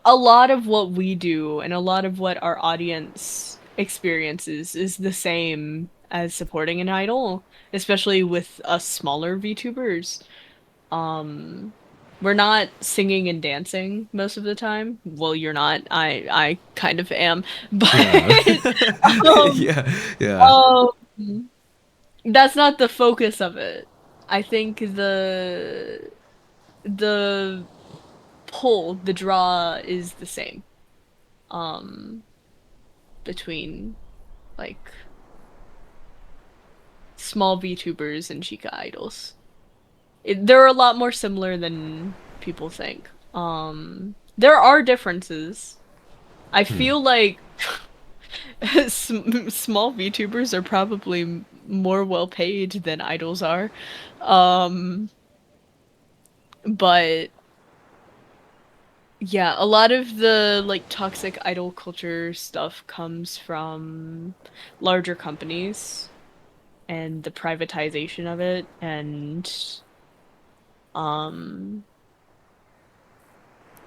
a lot of what we do and a lot of what our audience experiences is the same as supporting an idol, especially with us smaller VTubers. Um, we're not singing and dancing most of the time. Well, you're not. I kind of am, but Yeah. um, Yeah. Yeah. um, that's not the focus of it. I think the pull, the draw is the same. Um, between like small VTubers and Chica idols. They're a lot more similar than people think. There are differences. I Hmm. feel like small VTubers are probably more well paid than idols are. Um, but yeah, a lot of the like toxic idol culture stuff comes from larger companies and the privatization of it and um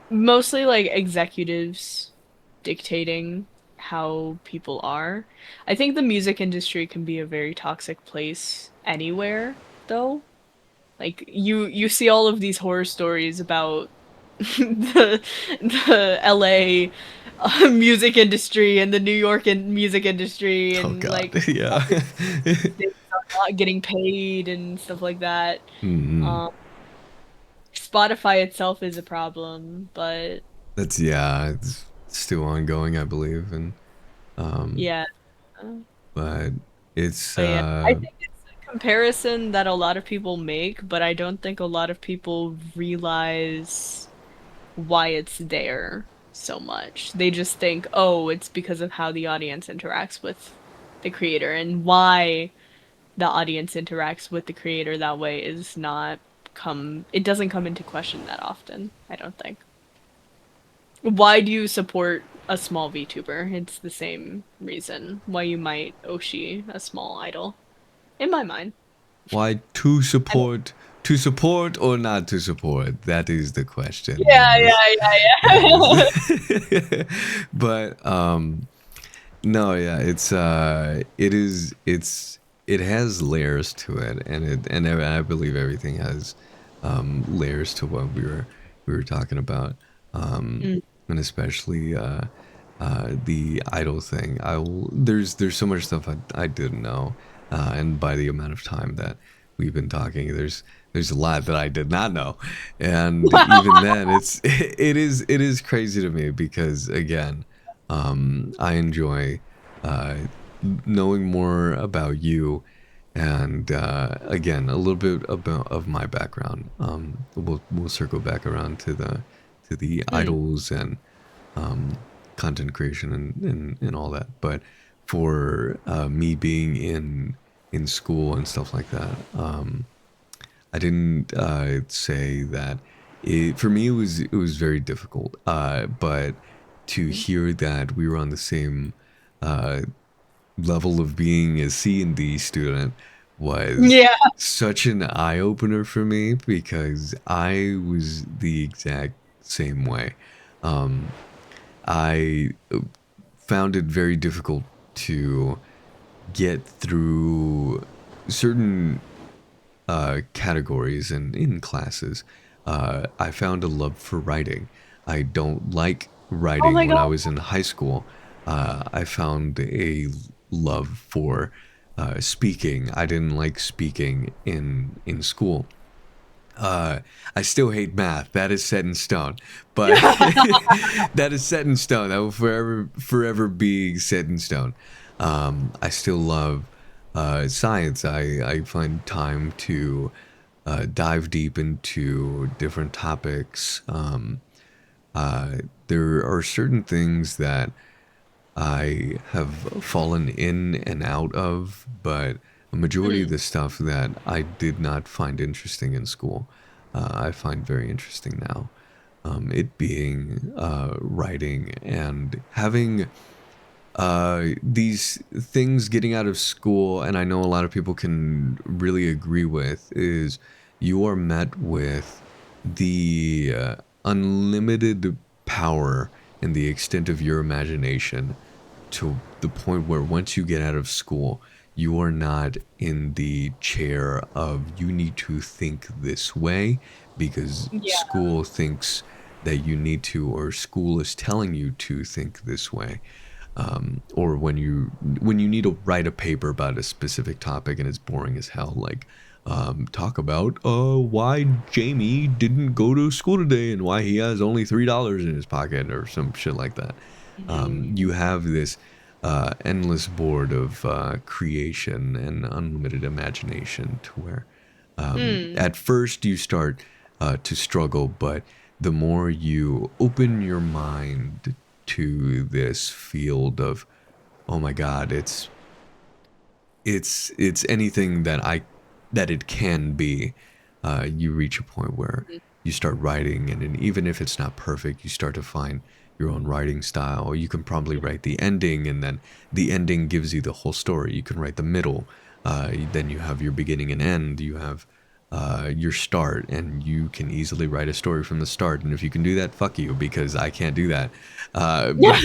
mostly like executives dictating how people are. I think the music industry can be a very toxic place anywhere though. Like you see all of these horror stories about the LA music industry and the New York and music industry Oh and God. like Yeah. they are not getting paid and stuff like that. Hmm. Um, Spotify itself is a problem, but That's yeah. It's still ongoing, I believe, and um, yeah. Uh, but it's But yeah, I think it's a comparison that a lot of people make, but I don't think a lot of people realize why it's there so much. They just think, oh, it's because of how the audience interacts with the creator, and why the audience interacts with the creator that way is not it doesn't come into question that often, I don't think. Why do you support a small VTuber? It's the same reason why you might Oshi a small idol, in my mind. Why I mean, to support or not to support? That is the question. yeah, yeah, That yeah, is, but no, yeah, it has layers to it, and I believe everything has layers to what we were talking about, yeah. and especially the idol thing. There's so much stuff I didn't know, and by the amount of time that we've been talking, there's a lot that I did not know, and even then, it is crazy to me because again, I enjoy knowing more about you, and again, a little bit about of my background. We'll circle back around to the Mm, idols and content creation and all that. But for me being in school and stuff like that, I didn't say that. For me, it was very difficult. But to mm. hear that we were on the same uh, level of being a C and D student was Yeah. such an eye opener for me because I was the exact same way. Um, I found it very difficult to get through certain categories and in classes. I found a love for writing. I don't like Oh writing my when I God. was in high school. I found a love for speaking. I didn't like speaking in school. I still hate math. That is set in stone. But that is set in stone. That will forever be set in stone. I still love science. I find time to dive deep into different topics. There are certain things that I have fallen in and out of, but a majority of Mm, the stuff that I did not find interesting in school, I find very interesting now. It being writing and having these things getting out of school, and I know a lot of people can really agree with, is you are met with the unlimited power and the extent of your imagination to the point where once you get out of school, you are not in the chair of you need to think this way because yeah. school thinks that you need to, or school is telling you to think this way. Or when you need to write a paper about a specific topic and it's boring as hell, like talk about why Jamie didn't go to school today and why he has only $3 in his pocket or some shit like that. Mm, You have this endless board of creation and unlimited imagination to where mm, at first you start to struggle, but the more you open your mind to this field of, oh my God, it's anything that it can be. You reach a point where mm, you start writing, and even if it's not perfect, you start to find your own writing style. You can probably write the ending, and then the ending gives you the whole story. You can write the middle. Then you have your beginning and end. You have your start, and you can easily write a story from the start. And if you can do that, fuck you, because I can't do that. But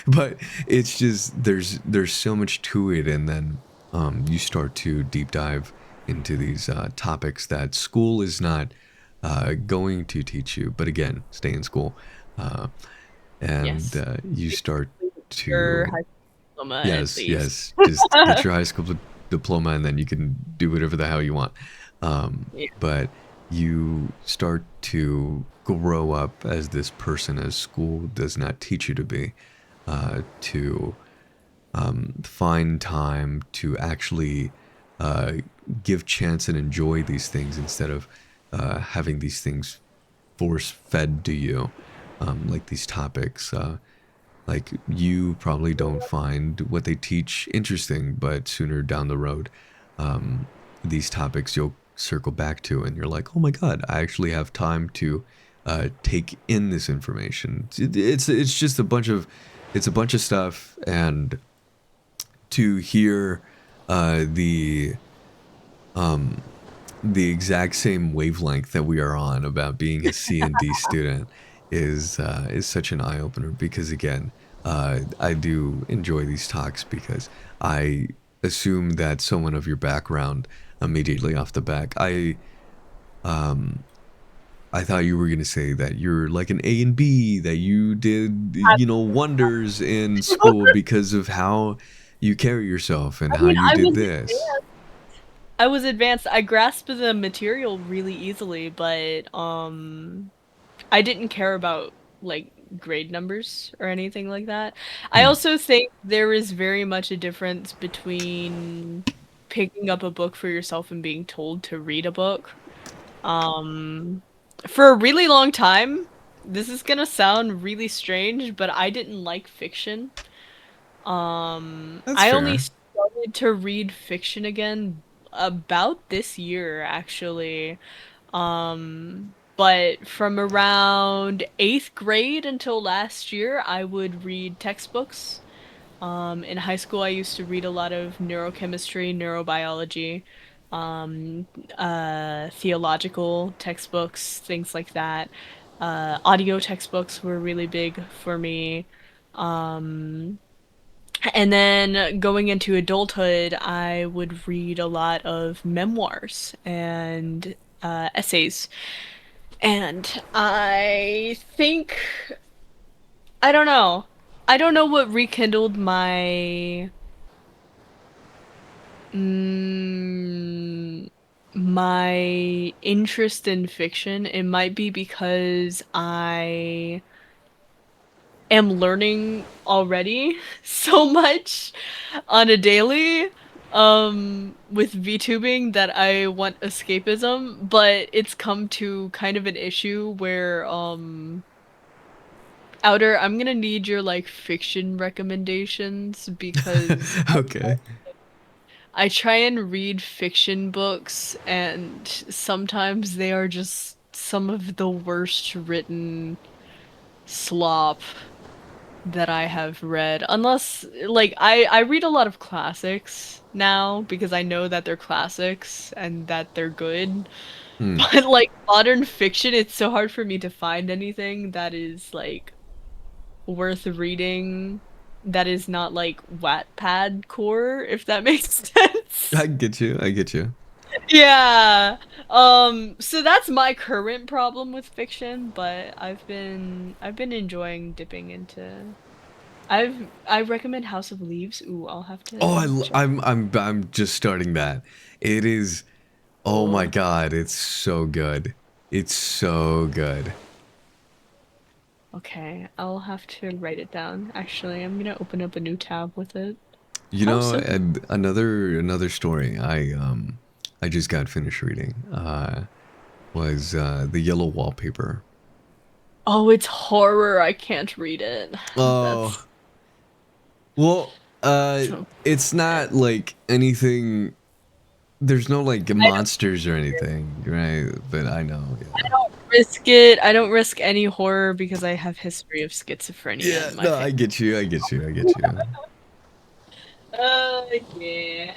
but it's just there's so much to it, and then you start to deep dive into these topics that school is not going to teach you. But again, stay in school, uh, and yes. you start Your to high school diploma at yes, least. yes, just get your high school diploma, and then you can do whatever the hell you want. Yeah. But you start to grow up as this person as school does not teach you to be, to find time to actually uh, give chance and enjoy these things instead of having these things force fed to you, like these topics. Like you probably don't find what they teach interesting, but sooner down the road, these topics you'll circle back to, and you're like, oh my god, I actually have time to take in this information. It's just a bunch of stuff, and to hear the exact same wavelength that we are on about being a C&D student is such an eye opener, because again, I do enjoy these talks because I assume that someone of your background immediately off the back. I thought you were gonna say that you're like an A and B, that you did, wonders in school because of how you carry yourself and I how mean, you did this. I was advanced. I grasped the material really easily, but I didn't care about like grade numbers or anything like that. I Hmm. also think there is very much a difference between picking up a book for yourself and being told to read a book. Um, for a really long time, this is gonna sound really strange, but I didn't like fiction. That's I only fair. started to read fiction again about this year, actually. But from around eighth grade until last year, I would read textbooks. In high school, I used to read a lot of neurochemistry, neurobiology, um, theological textbooks, things like that. Audio textbooks were really big for me. Um, and then going into adulthood, I would read a lot of memoirs and essays. And I think, I don't know. I don't know what rekindled mm, my interest in fiction. It might be because I am learning already so much on a daily with VTubing that I want escapism, but it's come to kind of an issue where Outer, I'm gonna need your like fiction recommendations because Okay. I try and read fiction books and sometimes they are just some of the worst written slop that I have read. Unless like I read a lot of classics now because I know that they're classics and that they're good. Hmm. But like modern fiction, it's so hard for me to find anything that is like worth reading that is not like Wattpad core, if that makes sense. I get you. I get you. Yeah. So that's my current problem with fiction, but I've been enjoying dipping into I recommend House of Leaves. Ooh, I'll have Oh, to check. I'm just starting that. It is. Oh my Ooh. god, it's so good. It's so good. Okay, I'll have to write it down. Actually, I'm gonna open up a new tab with it. You House know, of and another story I just got finished reading was The Yellow Wallpaper. Oh, it's horror. I can't read it. Oh, That's well, so it's not bad. like anything. There's no like I don't monsters or anything, right? But I know, I yeah. don't risk it. I don't risk any horror because I have history of schizophrenia Yeah, in my no, family. I get you. I get you. I get you. Yeah.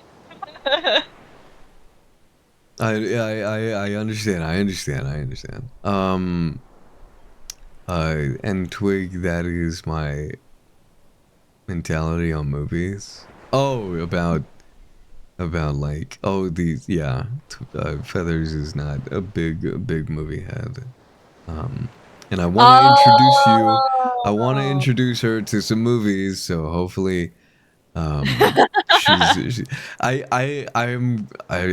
I understand. I understand. I understand. And Twig, that is my mentality on movies. Oh, about like, oh, these, yeah, Feathers is not a big movie head. Um, and I want to introduce you. I want to Oh. introduce her to some movies, so hopefully, she,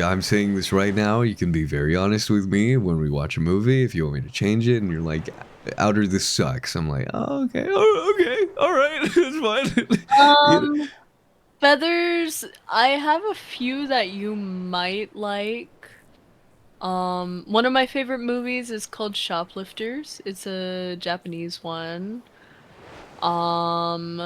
I'm saying this right now. You can be very honest with me when we watch a movie. If you want me to change it, and you're like, "Outer, this sucks," I'm like, "Oh, okay, oh, okay, all right, it's fine." You know? Um, Feathers, I have a few that you might like. One of my favorite movies is called Shoplifters. It's a Japanese one. Um,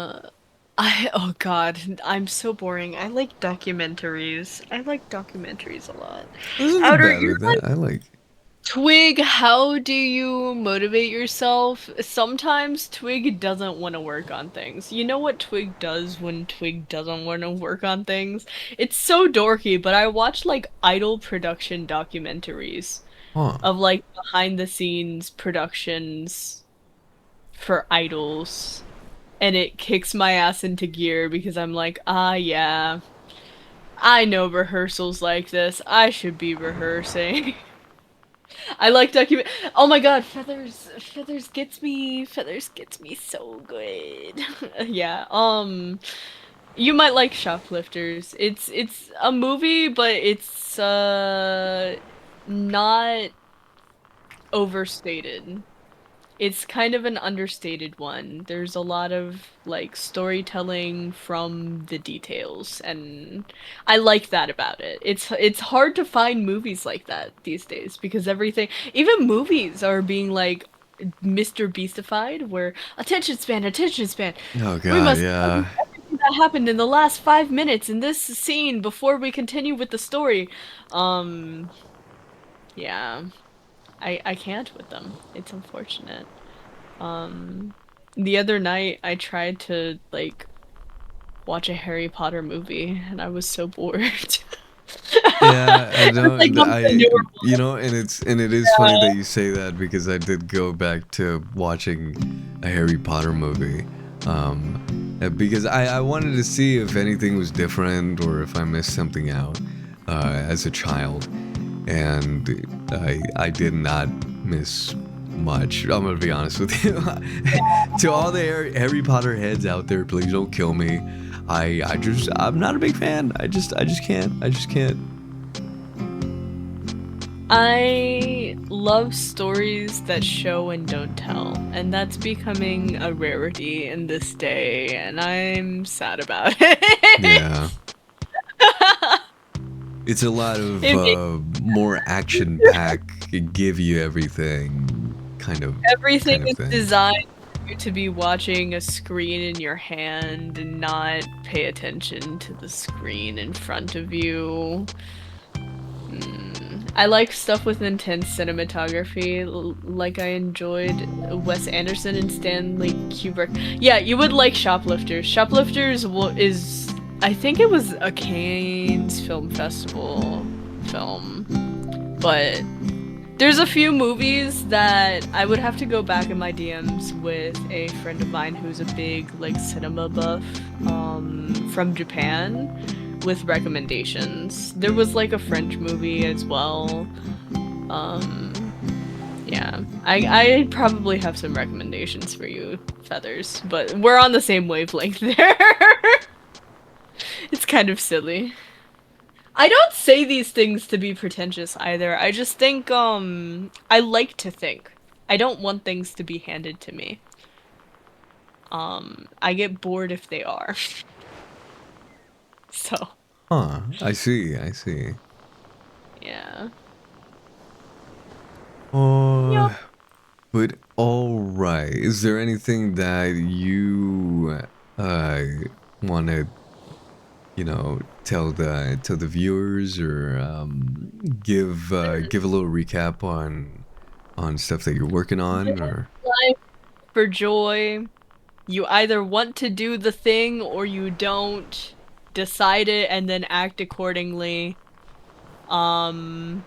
oh God, I'm so boring. I like documentaries. I like documentaries a lot. There's nothing Outer, bad you're with that. I like. Twig, how do you motivate yourself? Sometimes Twig doesn't want to work on things. You know what Twig does when Twig doesn't want to work on things? It's so dorky, but I watch like idol production documentaries Huh. of like behind the scenes productions for idols. And it kicks my ass into gear because I'm like, ah, yeah, I know rehearsals like this. I should be rehearsing. I like document. Oh my God, Feathers gets me so good. Yeah. You might like Shoplifters. It's a movie, but it's not overstated. It's kind of an understated one. There's a lot of like storytelling from the details, and I like that about it. It's hard to find movies like that these days because everything, even movies are being like Mr. Beastified, where attention span. Oh We God, must tell you yeah. everything that happened in the last 5 minutes in this scene before we continue with the story. Um, yeah, I can't with them. It's unfortunate. Um, the other night I tried to like watch a Harry Potter movie and I was so bored. Yeah, I It's like don't. one of the newer You ones. know, and it is funny that Yeah. you say that because I did go back to watching a Harry Potter movie, because I wanted to see if anything was different or if I missed something out, as a child, and I did not miss much. I'm gonna be honest with you. To all the Harry Potter heads out there, please don't kill me. I'm not a big fan. I just can't. I love stories that show and don't tell, and that's becoming a rarity in this day, and I'm sad about Yeah. it. It's a lot of It makes more action pack, give you everything everything kind of is thing. designed for you to be watching a screen in your hand and not pay attention to the screen in front of you. I like stuff with intense cinematography, like I enjoyed Wes Anderson and Stanley Kubrick. Yeah, you would like Shoplifters. Shoplifters is, I think it was a Cannes Film Festival film, but there's a few movies that I would have to go back in my DMs with a friend of mine who's a big like cinema buff from Japan with recommendations. There was like a French movie as well. Um yeah. I probably have some recommendations for you, Feathers, but we're on the same wavelength there. It's kind of silly. I don't say these things to be pretentious either. I just think, I like to think. I don't want things to be handed to me. I get bored if they are. So, Huh. I see. I see. yeah. Uh, Yep. but all right. Is there anything that you uh want to, tell the viewers or give a little recap on stuff that you're working on or Life for joy. You either want to do the thing or you don't. Decide it and then act accordingly. Um,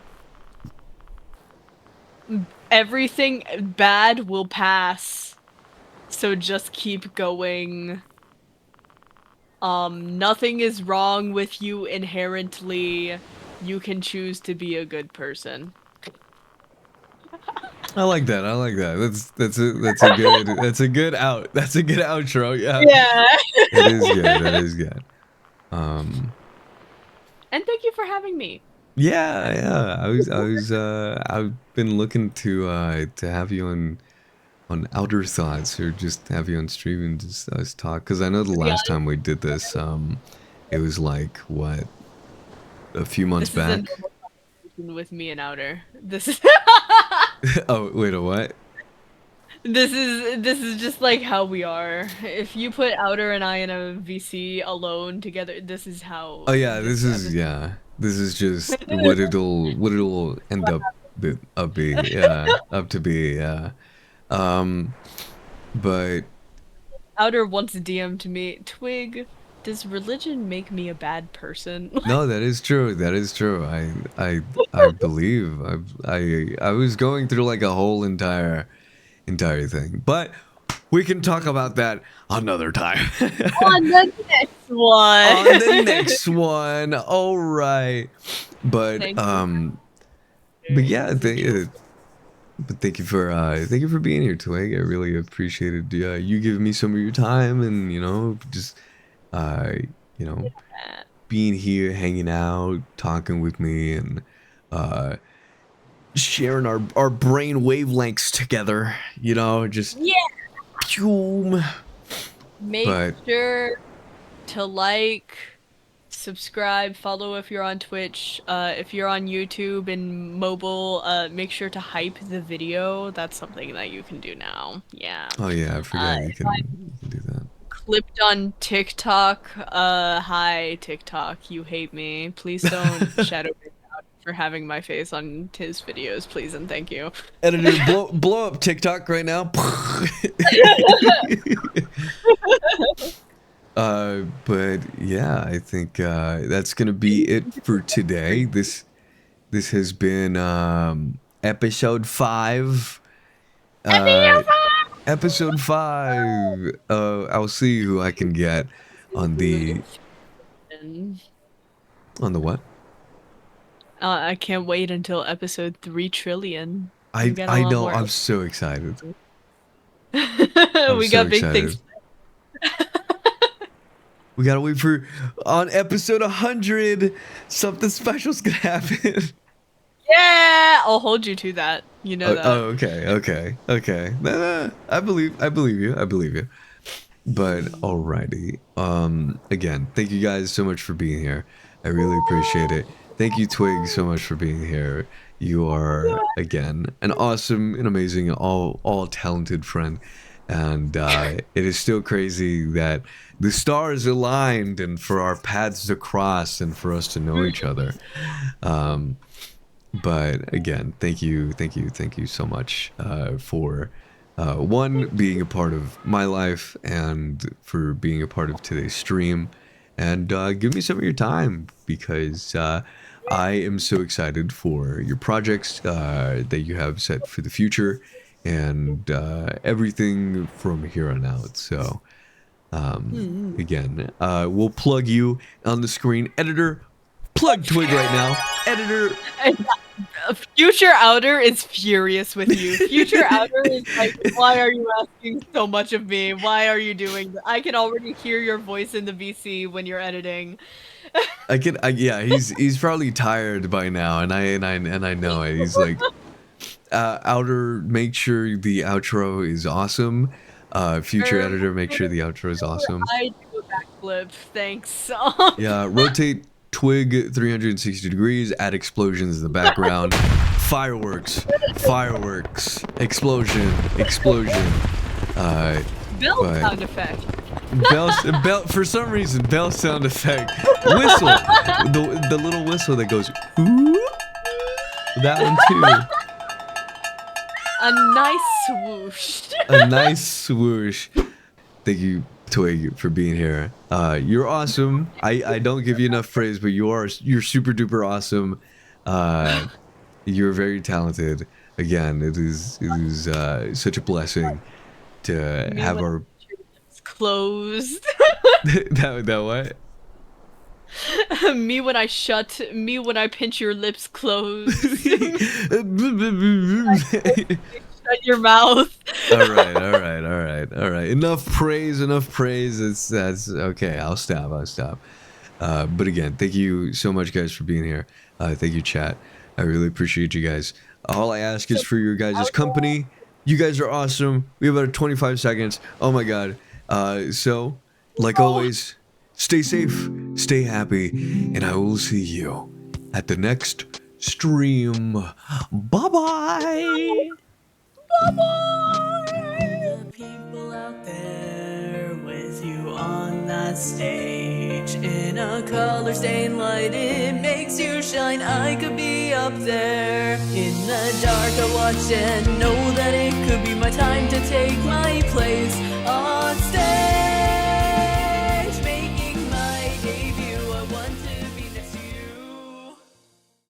Everything bad will pass. So just keep going. Nothing is wrong with you inherently. You can choose to be a good person. I like that. I like that. That's a good out. That's a good outro. Yeah. Yeah. That is good. That is good. Um And thank you for having me. yeah, yeah. I've been looking to have you on Outer Thoughts or just have you on stream and just us talk cuz I know the To be last honest, time we did this it was like what, a few months this is a back. normal. connection with me and Outer. This is Oh, wait, a what? this is just like how we are. If you put Outer and I in a VC alone together, this is Oh how yeah, this this is episode. yeah. This is just what it'll end up be up to be yeah. Um, but Outer once DM'd me, Twig, does religion make me a bad person? no, that is true. That is true. I believe I was going through like a whole entire thing, but we can talk about that another time. On the next On the one. next one. All right. But Thank you. but It yeah, was a joy. but thank you for being here, Twig. I really appreciated you giving me some of your time and just uh you know being here, hanging out, talking with me, and uh sharing our brain wavelengths together. Just Yeah. boom. Make But sure to like, subscribe, follow if you're on Twitch. If you're on YouTube and mobile, make sure to hype the video. That's something that you can do now. Yeah. oh yeah, I forgot If I'm you can do that. clipped on TikTok, hi TikTok, you hate me. Please don't shadow me out for having my face on his videos, please and thank you. Editor, blow up TikTok right now. But yeah, I think that's gonna be it for today. This has been episode 5. Uh, episode 5. I'll see who I can get on the And, what? I can't wait until episode 3 trillion. We I got a I lot know. more. I'm so excited. I'm We so got big things. excited. We gotta wait for on episode 100. Something special's gonna happen. Yeah, I'll hold you to that. You know that. Okay. Nah, I believe you. I believe you. But alrighty. Again, thank you guys so much for being here. I really appreciate it. Thank you, Twig, so much for being here. You are again an awesome and amazing, all talented friend. And it is still crazy that the stars aligned and for our paths to cross and for us to know each other. But again, thank you so much for one, being a part of my life and for being a part of today's stream, and give me some of your time because I am so excited for your projects that you have set for the future and everything from here on out. So again, we'll plug you on the screen. Editor, plug Twig right now. Editor. Future Outer is furious with you. Future Outer is like, why are you asking so much of me? Why are you doing that? I can already hear your voice in the VC when you're editing. Yeah, he's probably tired by now, and I know it. He's like, Outer, make sure the outro is awesome. Future editor, make sure the outro is awesome. I do a backflip, thanks. Yeah, rotate Twig 360 degrees, add explosions in the background. Fireworks, explosion. Bell But sound effect. bell for some reason, bell sound effect. Whistle. The little whistle that goes ooh. That one too. A nice swoosh. A nice swoosh. Thank you, Twig, for being here. You're awesome. I don't give you enough praise, but you're super duper awesome. You're very talented. Again, it is such a blessing to have our closed. that what? Me when I pinch your lips closed. Shut your mouth. All right. Enough praise. That's okay. I'll stop. But again, thank you so much, guys, for being here. Thank you, chat. I really appreciate you guys. All I ask is for your guys' company. You guys are awesome. We have about 25 seconds. Oh my god. So, like always, stay safe, stay happy, and I will see you at the next stream. Bye bye. All the people out there with you on that stage in a color stained light, it makes you shine. I could be up there in the dark. I watch and know that it could be my time to take my place.